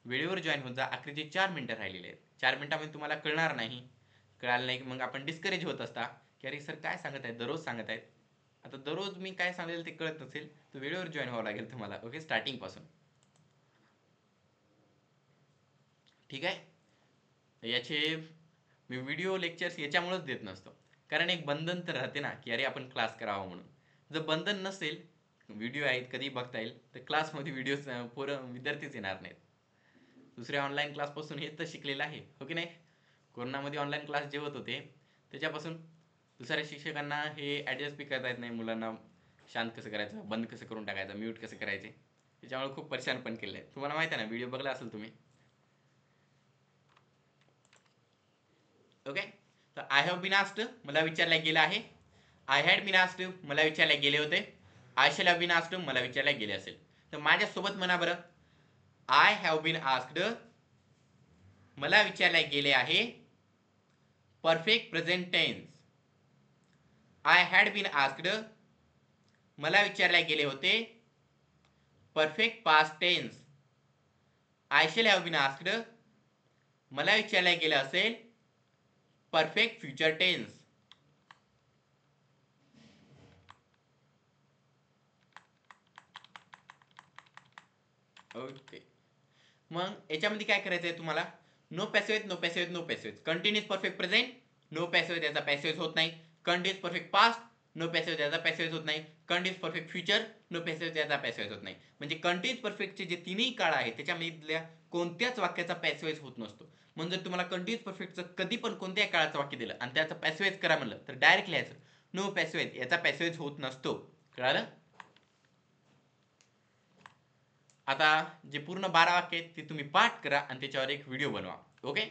व्हिडिओवर जॉईन होत जा. आखरीचे 4 मिनिटं राहिलेले आहेत. 4 मिनिटामध्ये तुम्हाला कळणार नाही, कळालं नाही की मग आपण डिस्करेज होत असता की अरे सर काय सांगत आहेत, दररोज सांगत आहेत. आता दररोज मी काय सांगेल ते कळत नसेल तर व्हिडिओवर जॉईन व्हावं लागेल तुम्हाला. ओके, स्टार्टिंग पासून. ठीक आहे? याचे मी व्हिडिओ लेक्चर्स याच्यामुळेच देत नसतो, कारण एक बंधन तर राहते ना की अरे आपण क्लास करावा म्हणून. जर बंधन नसेल, व्हिडिओ आहेत कधी बघता येईल, तर क्लासमध्ये व्हिडिओ पोरं विद्यार्थीच येणार नाहीत. दुसऱ्या ऑनलाईन क्लासपासून हेच तर शिकलेलं आहे, हो की नाही? कोरोनामध्ये ऑनलाईन क्लास जे होत होते त्याच्यापासून दुसऱ्या शिक्षकांना हे ॲडजस्ट बी करता येत नाही, मुलांना शांत कसं करायचं, बंद कसं करून टाकायचं, म्यूट कसं करायचे, त्याच्यामुळे खूप परेशान पण केलं आहे. तुम्हाला माहिती आहे ना, व्हिडिओ बघला असेल तुम्ही. ओके. तर आय हॅव बीन आस्क्ड मला विचारल्या गेलं आहे. आय हॅड बीन आस्क्ड मला विचारल्या गेले होते. I shall have been asked मला विचारल्या गेले असेल. तर माझ्यासोबत म्हणा बरं. आय हॅव बीन आस्क्ड मला विचारल्या गेले आहे. Perfect present tense. I had been asked मला विचारल्या गेले होते. Perfect past tense. I shall have been asked मला विचारल्या गेलं असेल. Perfect future tense. ओके. मग याच्यामध्ये काय करायचं आहे तुम्हाला. No passive, no passive, no passive. Continuous perfect present, no passive त्याचा पॅसिव्ह होत नाही. Continuous perfect past, no passive त्याचा पॅसिव्ह होत नाही. Continuous perfect future, no passive त्याचा पॅसिव्ह होत नाही. म्हणजे कंटिन्युअस परफेक्टचे जे तिन्ही काळ आहेत त्याच्यामधल्या कोणत्याच वाक्याचा पॅसिव्ह होत नसतो. म्हणजे जर तुम्हाला कंटिन्युअस परफेक्टचं कधी पण कोणत्याही काळाचं वाक्य दिलं आणि त्याचं पॅसिव्ह करा म्हणलं तर डायरेक्ट लिहायचं नो पॅसिव्ह, याचा पॅसिव्ह होत नसतो. कळालं. आता जे पूर्ण 12 वाक्य आहेत ते तुम्ही पाठ करा आणि त्याच्यावर एक व्हिडिओ बनवा. ओके.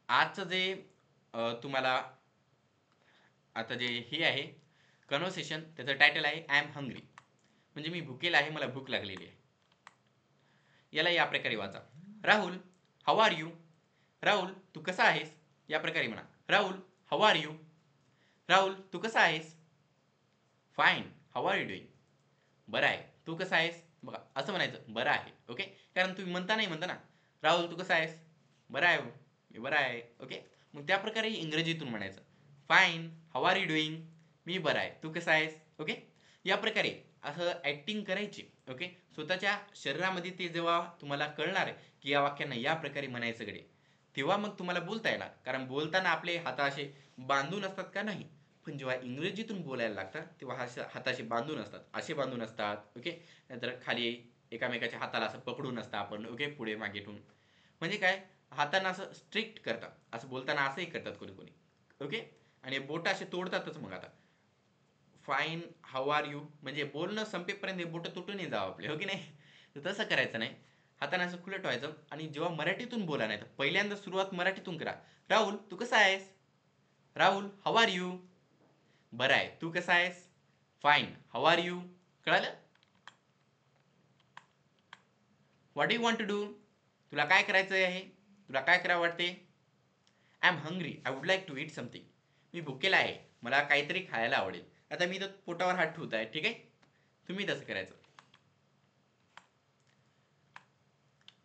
आजचं जे तुम्हाला आता जे हे आहे कन्व्हर्सेशन त्याचं टायटल आहे आय एम हंग्री. म्हणजे मी भुकेला आहे, मला भूक लागलेली आहे. याला या प्रकारे वाचा. Rahul how are you. Rahul तू कसा आहेस. या प्रकारे म्हणा. Rahul how are you. Rahul तू कसा आहेस. Fine how are you doing. बरं आहे. तू कसा आहेस. बघा असं म्हणायचं बरं आहे. ओके. कारण तुम्ही म्हणता ना राहुल तू कसा आहेस. बरं आहे मी बरं आहे. ओके. मग त्या प्रकारे इंग्रजीतून म्हणायचं fine how are you doing. मी बरं आहे, तू कसा आहेस. ओके. या प्रकारे असं ॲक्टिंग करायची. ओके. स्वतःच्या शरीरामध्ये ते जेव्हा तुम्हाला कळणार आहे की या वाक्यांना या प्रकारे म्हणायचं कडे, तेव्हा मग तुम्हाला बोलता येणार. कारण बोलताना आपले हात असे बांधून असतात का नाही, पण जेव्हा इंग्रजीतून बोलायला लागतात तेव्हा हात असे बांधून असतात, असे बांधून असतात. ओके. नंतर खाली एकामेकाच्या हाताला असं पकडून असतं आपण. ओके. पुढे मागे ठेवून म्हणजे काय हातांना असं स्ट्रिक्ट करतात. असं बोलताना असंही करतात कोणी कोणी. ओके. आणि बोट असे तोडतातच. मग आता फाईन हाऊ आर यू म्हणजे बोलणं संपेपर्यंत हे बोटं तुटूनही जावं आपले. हो की नाही. तर तसं करायचं नाही. हाताने असं खुलं ठेवायचं आणि जेव्हा मराठीतून बोला नाही तर पहिल्यांदा सुरुवात मराठीतून करा. राहुल तू कसा आहेस. Rahul how are you. बरं आहे. तू कसा आहेस. Fine how are you. कळालं. What do you want to do. तुला काय करायचं आहे. तुला काय करावं वाटते. I am hungry I would like to eat something. मी भुकेला आहे, मला काहीतरी खायला आवडेल. आता मी तर पोटावर हात ठेवत आहे. ठीक आहे. तुम्ही तसं करायचं.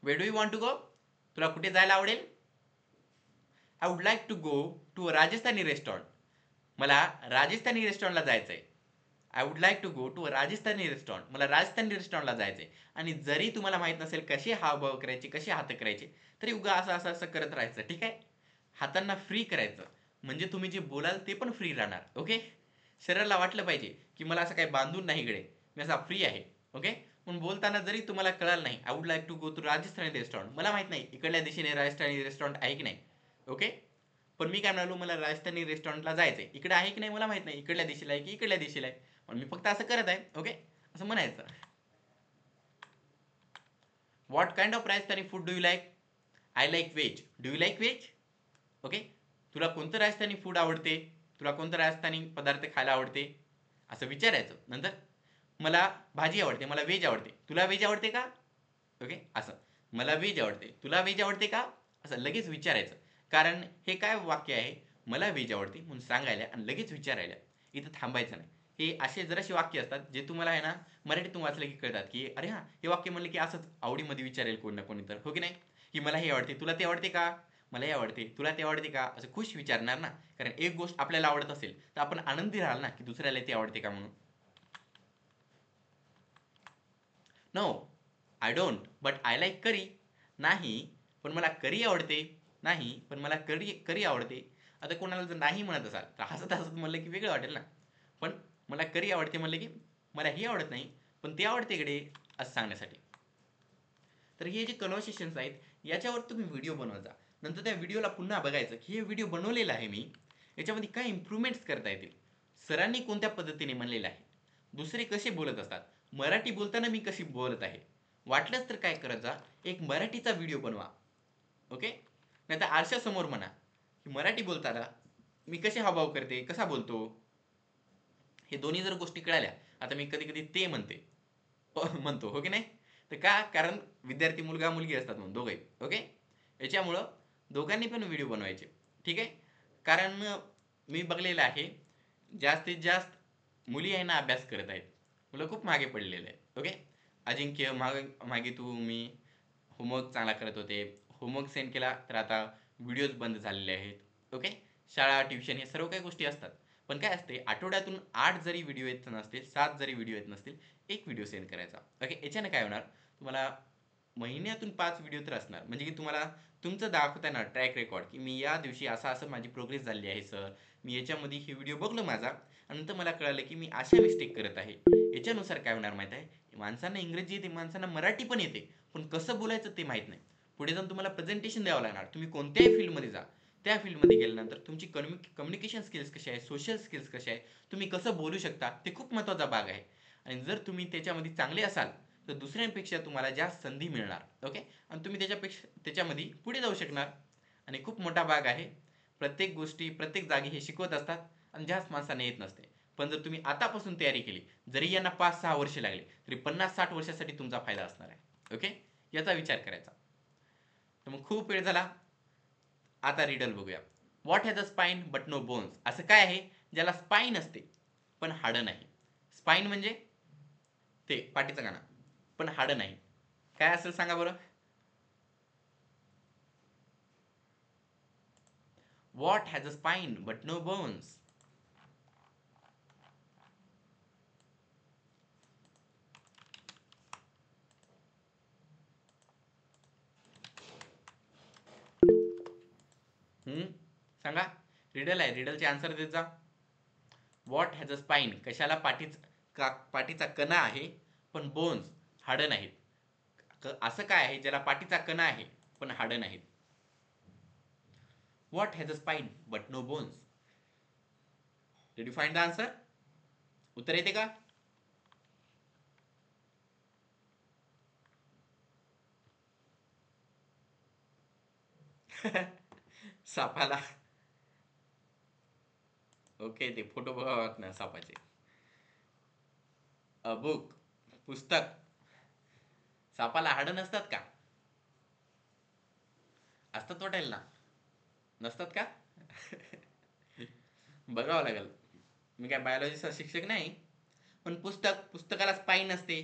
Where do you want to go. तुला कुठे जायला आवडेल. I would like to go to a Rajasthani restaurant. मला राजस्थानी रेस्टॉरंटला जायचं आहे. I would like to go to a Rajasthani restaurant. मला राजस्थानी रेस्टॉरंटला जायचं आहे. आणि जरी तुम्हाला माहीत नसेल कसे हावभाव करायचे, कसे हात करायचे, तरी उगा असं असं असं करत राहायचं. ठीक आहे. हातांना फ्री करायचं म्हणजे तुम्ही जे बोलाल ते पण फ्री राहणार. ओके. शरीराला वाटलं पाहिजे की मला असं काही बांधून नाही इकडे, मी असा फ्री आहे. ओके. पण बोलताना जरी तुम्हाला कळालं नाही I would like to go to Rajasthani restaurant, मला माहित नाही इकडल्या दिशेने राजस्थानी रेस्टॉरंट आहे की नाही. ओके. पण मी काय म्हणालो मला राजस्थानी रेस्टॉरंटला जायचंय, इकडे आहे की नाही मला माहित नाही, इकडल्या दिशेला आहे की इकडल्या दिशेला आहे, पण मी फक्त असं करत आहे. ओके. असं म्हणायचं. What kind of Rajasthani food do you like. I like veg. Do you like veg. Okay. तुला कोणतं राजस्थानी फूड आवडते, तुला कोणतं राजस्थानी पदार्थ खायला आवडते, असं विचारायचं. नंतर मला भाजी आवडते, मला व्हेज आवडते, तुला व्हेज आवडते का. ओके. असं मला व्हेज आवडते, तुला व्हेज आवडते का, असं लगेच विचारायचं. कारण हे काय वाक्य आहे, मला व्हेज आवडते म्हणून सांगायला आणि लगेच विचारायला, इथं थांबायचं नाही. हे असे जराशी वाक्य असतात जे तुम्हाला आहे ना मराठीतून वाचलं की कळतात की अरे हां हे वाक्य म्हणलं की असंच आवडीमध्ये विचारेल कोणी ना कोणी तर. हो की नाही. की मला हे आवडते, तुला ते आवडते का, मला हे आवडते, तुला ते आवडते का, असं खुश विचारणार ना. कारण एक गोष्ट आपल्याला आवडत असेल तर आपण आनंदी राहाल ना की दुसऱ्याला ते आवडते का म्हणून. No I don't but I like curry. नाही पण मला करी आवडते. नाही पण मला करी करी आवडते. आता कोणाला जर नाही म्हणत असाल तर हसत हसत म्हणलं की वेगळं वाटेल ना. पण मला करी आवडते म्हणलं की मला ही आवडत नाही पण ते आवडते इकडे, असं सांगण्यासाठी. तर हे जे कन्व्हर्सेशन्स आहेत याच्यावर तुम्ही व्हिडिओ बनवायचा. नंतर त्या व्हिडिओला पुन्हा बघायचं की हे व्हिडिओ बनवलेला आहे मी, याच्यामध्ये काय इम्प्रूव्हमेंट्स करता येतील, सरांनी कोणत्या पद्धतीने म्हणलेलं आहे, दुसरे कसे बोलत असतात, मराठी बोलताना मी कशी बोलत आहे. वाटलंच तर काय करत जा, एक मराठीचा व्हिडिओ बनवा. ओके. नाही तर आरशासमोर म्हणा की मराठी बोलताना मी कसे हावभाव करते, कसा बोलतो, हे दोन्ही जर गोष्टी कळाल्या. आता मी कधी कधी ते म्हणतो हो की नाही. तर का, कारण विद्यार्थी मुलगा मुलगी असतात म्हणून दोघंही. ओके. याच्यामुळं दोघांनी पण व्हिडिओ बनवायचे. ठीक आहे. कारण मी बघलेलं आहे जास्तीत जास्त मुली आहे ना अभ्यास करत आहेत, मुलं खूप मागे पडलेले आहेत. ओके. अजिंक्य मागे तू मी होमवर्क चांगला करत होते, होमवर्क सेंड केला तर आता व्हिडिओज बंद झालेले आहेत. ओके. शाळा ट्युशन हे सर्व काही गोष्टी असतात. पण काय असते, आठवड्यातून 8 जरी व्हिडिओ येत नसतील, 7 जरी व्हिडिओ येत नसतील, एक व्हिडिओ सेंड करायचा. ओके. याच्याने काय होणार, तुम्हाला महिन्यातून 5 व्हिडिओ तर असणार. म्हणजे की तुम्हाला तुमचं दाखवता ना ट्रॅक रेकॉर्ड, की मी या दिवशी असं माझी प्रोग्रेस झाली आहे सर, मी याच्यामध्ये हे व्हिडिओ बघलो माझा आणि नंतर मला कळालं की मी अशा मिस्टेक करत आहे. याच्यानुसार काय होणार माहीत आहे, माणसांना इंग्रजी येते, माणसांना मराठी पण येते, पण कसं बोलायचं ते माहीत नाही. पुढे जाऊन तुम्हाला प्रेझेंटेशन द्यावं लागणार. तुम्ही कोणत्याही फील्डमध्ये जा, त्या फील्डमध्ये गेल्यानंतर तुमची कम्युनिकेशन स्किल्स कशी आहे, सोशल स्किल्स कसे आहे, तुम्ही कसं बोलू शकता, ते खूप महत्त्वाचा भाग आहे. आणि जर तुम्ही त्याच्यामध्ये चांगले असाल तर दुसऱ्यांपेक्षा तुम्हाला जास्त संधी मिळणार. ओके. आणि तुम्ही त्याच्यामध्ये पुढे जाऊ शकणार. आणि खूप मोठा भाग आहे. प्रत्येक गोष्टी प्रत्येक जागी हे शिकवत असतात आणि जास्त माणसांना येत नसते. पण जर तुम्ही आतापासून तयारी केली, जरी यांना 5-6 वर्ष लागले तरी 50-60 वर्षासाठी तुमचा फायदा असणार आहे. ओके. याचा विचार करायचा. तर मग खूप वेळ झाला, आता रिडल बघूया. What has a spine but no bones. असं काय आहे ज्याला स्पाइन असते पण हाडं नाही. स्पाइन म्हणजे ते पाठीचं गाणं, पण हाडं नाही. काय असेल सांगा बरं. What has a spine but no bones. सांगा. रिडल आहे, रिडलचे आन्सर देत जा. व्हॉट हॅज अ स्पाइन, कशाला पाठीचा कणा आहे पण बोन्स हाडं नाहीत. असं काय आहे ज्याला पाठीचा कणा आहे पण हाडं नाहीत. What has a spine but no bones. Did you find the answer. उत्तर येते का. सापाला. ओके. ते फोटो बघावं ना सापाचे. अ बुक, पुस्तक. सापाला हाडं नसतात का. असतात वाटेल ना. नसतात का. बघावं लागेल. मी काय बायोलॉजीचा शिक्षक नाही. पण पुस्तकाला स्पाईन असते.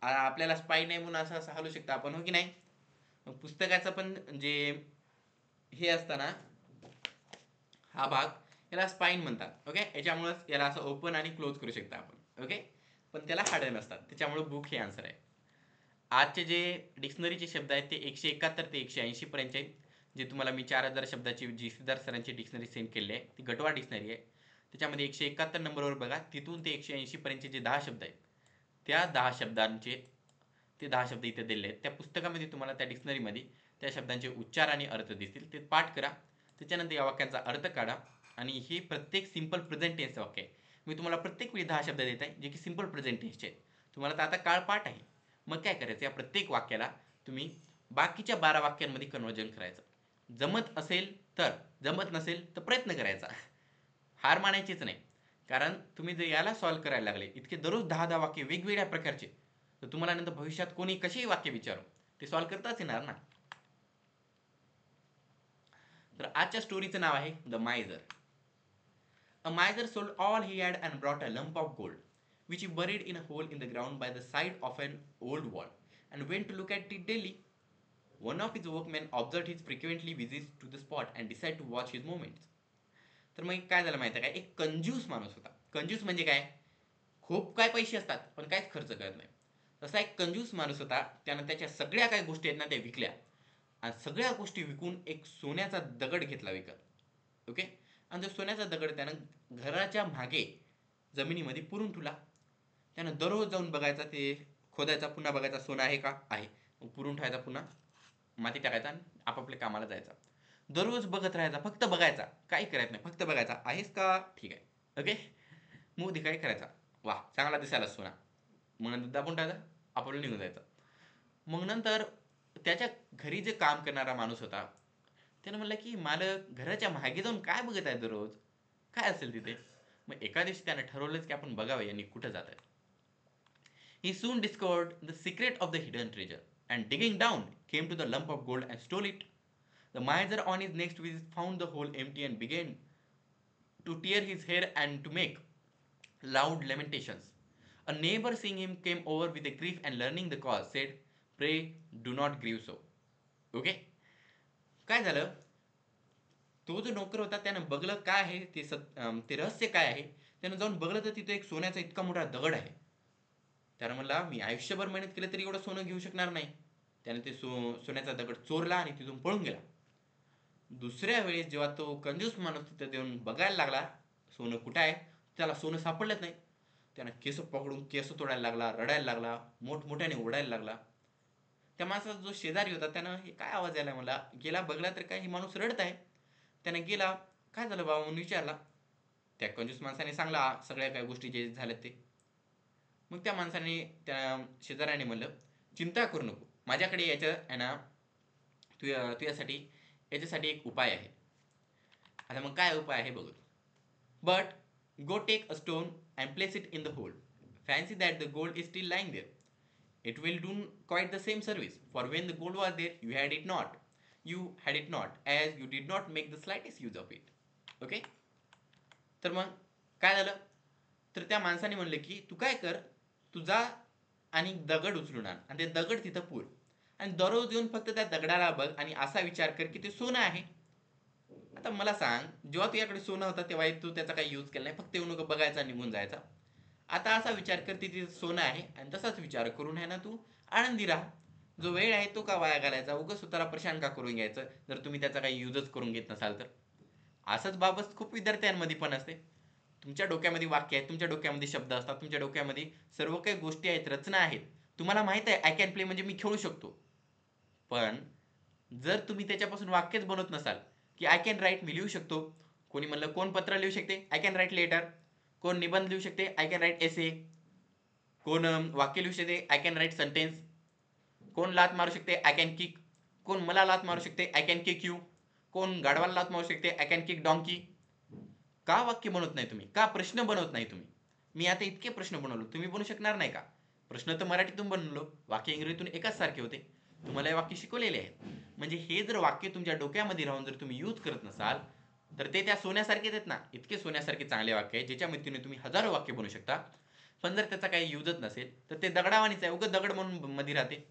आपल्याला स्पाईन नाही म्हणून असं असं हलू शकता आपण, हो की नाही. पुस्तकाचं पण जे हे असतं ना, हा भाग, याला स्पाईन म्हणतात. ओके. याच्यामुळेच याला असं ओपन आणि क्लोज करू शकता आपण. ओके. पण त्याला हाडं नसतात, त्याच्यामुळे बुक हे आन्सर आहे. आजचे जे डिक्शनरीचे शब्द आहेत ते 171 ते 180 पर्यंत आहेत. जे तुम्हाला मी 4000 शब्दाची जी सिद्धार्थ सरांची डिक्शनरी सेंड केली आहे, ती गटवा डिक्शनरी आहे. त्याच्यामध्ये 171 नंबरवर बघा, तिथून ते 180 पर्यंतचे जे 10 शब्द आहेत, त्या 10 शब्दांचे ते 10 शब्द इथे दिले आहेत. त्या पुस्तकामध्ये तुम्हाला त्या डिक्शनरीमध्ये त्या शब्दांचे उच्चार आणि अर्थ दिसतील. ते पाठ करा. त्याच्यानंतर या वाक्यांचा अर्थ काढा. आणि हे प्रत्येक सिंपल प्रेझेंट टेन्स वाक्य आहे. मी तुम्हाला प्रत्येक वेळी 10 शब्द देत आहे जे की सिंपल प्रेझेंट टेन्सचे आहेत. तुम्हाला तर आता काळ पाठ आहे. मग काय करायचं, या प्रत्येक वाक्याला तुम्ही बाकीच्या 12 वाक्यांमध्ये कन्वर्जन करायचं. जमत असेल तर, जमत नसेल तर प्रयत्न करायचा. हार मानायचीच नाही. कारण तुम्ही जर याला सॉल्व्ह करायला लागले इतके दररोज 10-10 वाक्य वेगवेगळ्या प्रकारचे, तर तुम्हाला नंतर भविष्यात कोणी कसेही वाक्य विचारू ते सॉल्व्ह करताच येणार ना. तर आजच्या स्टोरीचं नाव आहे the मायझर. A miser sold all he had and brought a lump of gold, which he buried in a hole in the ground by the side of an old wall, and went to look at it daily. One of his workmen observed his frequently visits to the spot and decided to watch his movements. तर मग काय झालं माहिती आहे काय, एक कंजूस माणूस होता. कंजूस म्हणजे काय, खूप काय पैसे असतात पण काहीच खर्च करत नाही. तसा एक कंजूस माणूस होता. त्यानं त्याच्या सगळ्या काय गोष्टी आहेत ना त्या विकल्या आणि सगळ्या गोष्टी विकून एक सोन्याचा दगड घेतला विकत. ओके. आणि तो सोन्याचा दगड त्यानं घराच्या मागे जमिनीमध्ये पुरून ठेवला. त्यानं दररोज जाऊन बघायचा, ते खोदायचा, पुन्हा बघायचा सोनं आहे का, आहे, मग पुरून ठेवायचा, पुन्हा माती टाकायचा आणि आपापल्या कामाला जायचा. दररोज बघत राहायचा, फक्त बघायचा, काही करायचं नाही, फक्त बघायचा, आहेस का, ठीक आहे, ओके. मग दिखाई करायचा, वा चांगला दिसायला सोना, मग नंतर दाबून टाकायचा, आपापलं निघून जायचं. मग नंतर त्याच्या घरी जे काम करणारा माणूस होता त्यानं म्हणलं की मालक घराच्या मागे जाऊन काय बघत आहे दररोज, काय असेल तिथे. मग एका दिवशी त्यानं ठरवलंच की आपण बघावं यांनी कुठं जात आहे. He soon discovered the secret of the hidden treasure and digging down came to the lump of gold and stole it. The miser on his next visit found the hole empty and began to tear his hair and to make loud lamentations. A neighbor seeing him came over with a grief and learning the cause said, "Pray do not grieve so." Okay? काय झालं, तो जो नोकर होता त्यानं बघलं काय आहे ते रहस्य काय आहे. त्यानं जाऊन बघलं तर तिथे एक सोन्याचा इतका मोठा दगड आहे. त्यानं म्हणला मी आयुष्यभर मेहनत केलं तरी एवढं सोनं घेऊ शकणार नाही. त्याने ते सोन्याचा दगड चोरला आणि तिथून पळून गेला. दुसऱ्या वेळेस जेव्हा तो कंजूस माणूस तिथे देऊन बघायला लागला सोनं कुठं आहे, त्याला सोनं सापडलंच नाही. त्यानं केस पकडून केस तोडायला लागला, रडायला लागला, मोठमोठ्याने ओरडायला लागला. त्या माणसाचा जो शेजारी होता त्यानं हे काय आवाज यायला मला गेला बघला तर काय ही माणूस रडत आहे. त्यानं गेला, काय झालं बाबा म्हणून विचारला. त्या कंजूस माणसाने सांगला सगळ्या काय गोष्टी जे झाल्यात ते. मग त्या माणसाने त्या शेजाऱ्याने म्हणलं चिंता करू नको, माझ्याकडे याच्या आहे ना तुझ्यासाठी याच्यासाठी एक उपाय आहे. आता मग काय उपाय आहे बघू. But go take a stone and place it in the hole. Fancy that the gold is still lying there. It will do quite the same service, for when the gold was there, you had it not, as you did not make the slightest use of it. Okay? तर मग काय झालं, तर त्या माणसाने म्हणलं की तू काय कर, तू जा आणि दगड उचलून आण आणि ते दगड तिथं पूर आणि दररोज येऊन फक्त त्या दगडाला बघ आणि असा विचार कर की ते सोनं आहे. आता मला सांग, जेव्हा तुझ्याकडे सोनं होतं तेव्हा तू त्याचा काही यूज केला नाही, फक्त येऊन बघायचा निघून जायचा. आता असा विचार कर तिथे सोनं आहे आणि तसाच विचार करून आहे ना तू आनंदी राहा. जो वेळ आहे तो का वाया घालायचा, उगाच स्वतःला परेशान का करून घ्यायचं जर तुम्ही त्याचा काही यूजच करून घेत नसाल तर. असंच बाबत खूप विद्यार्थ्यांमध्ये पण असते. तुमच्या डोक्यामध्ये वाक्य आहेत, तुमच्या डोक्यामध्ये शब्द असतात, तुमच्या डोक्यामध्ये सर्व काही गोष्टी आहेत, रचना आहेत. तुम्हाला माहित आहे आय कॅन प्ले म्हणजे मी खेळू शकतो. पण जर तुम्ही त्याच्यापासून वाक्यच बनवत नसाल की आय कॅन राईट मी लिहू शकतो. कोणी म्हणलं कोण पत्र लिहू शकते, आय कॅन राईट लेटर. कोण निबंध लिहू शकते, आय कॅन राईट एसे. कोण वाक्य लिहू शकते, आय कॅन राईट सेंटेन्स. कोण लात मारू शकते, आय कॅन किक. कोण मला लात मारू शकते, आय कॅन किक यू. कोण गाढवाला लात मारू शकते, आय कॅन किक डॉंकी. का वाक्य बनवत नाही तुम्ही, का प्रश्न बनवत नाही तुम्ही. मी आता इतके प्रश्न बनवलो, तुम्ही बनवू शकणार नाही का. प्रश्न तर मराठीतून बनवलो, वाक्य इंग्रजीतून एकाच सारखे होते. तुम्हाला हे वाक्य शिकवलेले आहेत. म्हणजे हे जर वाक्य तुमच्या डोक्यामध्ये राहून जर तुम्ही यूज करत नसाल तर ते त्या सोन्यासारखेच आहेत ना. इतके सोन्यासारखे चांगले वाक्य आहे ज्याच्या मदतीने तुम्ही हजारो वाक्य बनवू शकता. पण जर त्याचा काही यूजच नसेल तर ते दगडावानीच आहे, उगाच दगड म्हणून मध्ये राहते.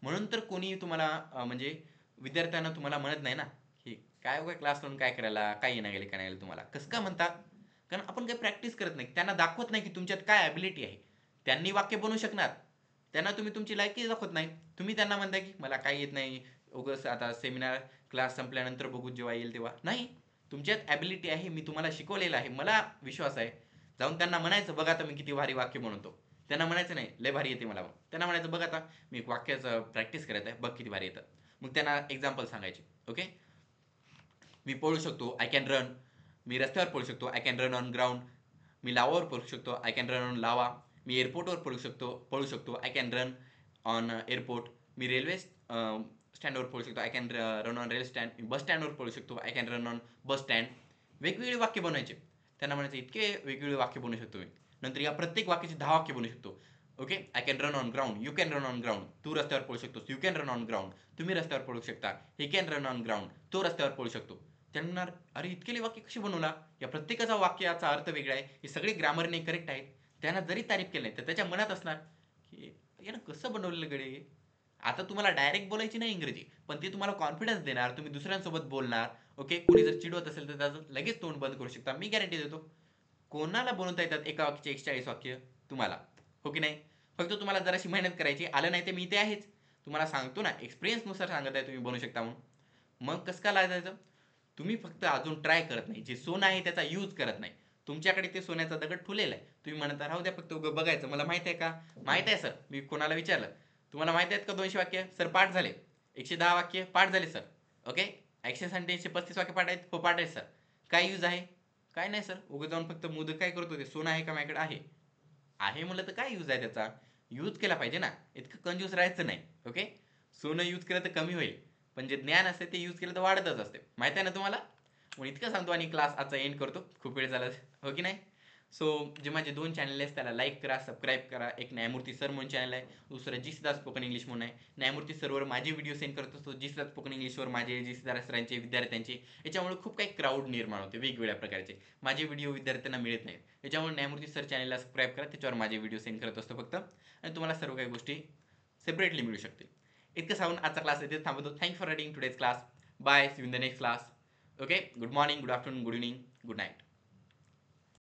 म्हणून तर कोणी तुम्हाला म्हणजे विद्यार्थ्यांना तुम्हाला म्हणत नाही ना की काय उगा क्लास लावून काय करायला, काय येणं गेले का नाही तुम्हाला. कसं का म्हणतात, कारण आपण काही प्रॅक्टिस करत नाही, त्यांना दाखवत नाही की तुमच्यात काय ॲबिलिटी आहे. त्यांनी वाक्य बनवू शकणार, त्यांना तुम्ही तुमची लायकी दाखवत नाही. तुम्ही त्यांना म्हणता की मला काय येत नाही, उगाच आता सेमिनार क्लास संपल्यानंतर बघू जेव्हा येईल तेव्हा. नाही, तुमच्यात ॲबिलिटी आहे, मी तुम्हाला शिकवलेलं आहे, मला विश्वास आहे. जाऊन त्यांना म्हणायचं बघा आता मी किती भारी वाक्य बनवतो. त्यांना म्हणायचं नाही लय भारी येते मला, त्यांना म्हणायचं बघ आता मी एक वाक्याचं प्रॅक्टिस करत आहे, बघ किती भारी येतं. मग त्यांना एक्झाम्पल सांगायचे. ओके, मी पळू शकतो, आय कॅन रन. मी रस्त्यावर पळू शकतो, I can run on ground. मी लावावर पळू शकतो, आय कॅन रन ऑन लावा. मी एअरपोर्टवर पळू शकतो, I can run on airport. मी रेल्वे स्टँडवर पळू शकतो, I can run on railway stand. Bus स्टँडवर पळू शकतो, I can run on bus stand. वेगवेगळे वाक्य बनवायचे. त्यांना म्हणायचे इतके वेगवेगळे वाक्य बनवू शकतो मी. नंतर या प्रत्येक वाक्याचे 10 वाक्य बनवू शकतो. Okay, I can run on ground, you can run on ground. तू रस्त्यावर पळू शकतोस, you can run on ground. तुम्ही रस्त्यावर पळू शकता, he can run on ground. तो रस्त्यावर पळू शकतो. त्यांना अरे इतके वाक्य कशी बनवला, या प्रत्येकाचा वाक्याचा अर्थ वेगळा आहे, हे सगळे ग्रामरने करेक्ट आहेत. त्यांना जरी तारीफ केली नाही तर त्याच्या मनात असणार की यानं कसं बनवलेलं गडे. आता तुम्हाला डायरेक्ट बोलायची नाही इंग्रजी, पण ते तुम्हाला कॉन्फिडन्स देणार, तुम्ही दुसऱ्यांसोबत बोलणार. ओके, कोणी जर चिडवत असेल तर त्याचं लगेच तोंड बंद करू शकता, मी गॅरंटी देतो. कोणाला बनवता येतात एका वाक्याचे 140 वाक्य, तुम्हाला. हो की नाही. फक्त तुम्हाला जराशी मेहनत करायची, आलं नाही ते मी ते आहेच तुम्हाला सांगतो ना, एक्सपिरियन्सनुसार सांगत आहे तुम्ही बनवू शकता म्हणून. मग कसं का लाजायचं, तुम्ही फक्त अजून ट्राय करत नाही. जे सोनं आहे त्याचा यूज करत नाही. तुमच्याकडे ते सोन्याचा दगड ठुलेला आहे, तुम्ही म्हणता राहू द्या फक्त बघायचं. मला माहित आहे का, माहित आहे सर. मी कोणाला विचारलं तुम्हाला माहित आहेत का 200 वाक्य, सर पाठ झाले. 110 वाक्य पाठ झाले सर. ओके, 135 वाक्य पाठ आहेत, हो पाठ आहेत सर. काय यूज आहे, काय नाही सर. उगा जाऊन फक्त मुद काय करतो, ते सोनं आहे का माझ्याकडे आहे म्हणलं तर काय यूज आहे त्याचा. यूज केला पाहिजे ना, इतकं कंजूस राहायचं नाही. ओके, सोनं यूज केलं तर कमी होईल, पण जे ज्ञान असते ते यूज केलं तर वाढतच असते. माहिती आहे ना तुम्हाला. म्हणून इतकं सांगतो आणि क्लास आजचा एंड करतो. खूप वेळ झाला, हो की नाही. सो जे माझे 2 चॅनल आहेत त्याला लाईक करा, सबस्क्राईब करा. एक न्यायमूर्ती सर म्हणून चॅनल आहे, दुसरं जी सिद्धार्थ स्पोकन इंग्लिश म्हणून आहे. न्यायमूर्ती सरवर माझे व्हिडिओ सेंड करत असतो, जी सिद्धार्थ स्पोकन इंग्लिशवर माझे, जी सिद्धार्थ सरांचे, विद्यार्थ्यांचे. याच्यामुळे खूप काही क्राऊड निर्माण होते वेगवेगळ्या प्रकारचे. माझे व्हिडिओ विद्यार्थ्यांना मिळत नाहीत, याच्यामुळे न्यायमूर्ती सर चॅनलला सबस्क्राईब करा, त्याच्यावर माझे व्हिडिओ सेंड करत असतो फक्त, आणि तुम्हाला सर्व काही गोष्टी सेपरेटली मिळू शकतील. इतकं सांगून आजचा क्लास इथे थांबवतो. Thank for attending today's class. Bye, see you in the next class. Okay, good morning, good afternoon, good evening, good night.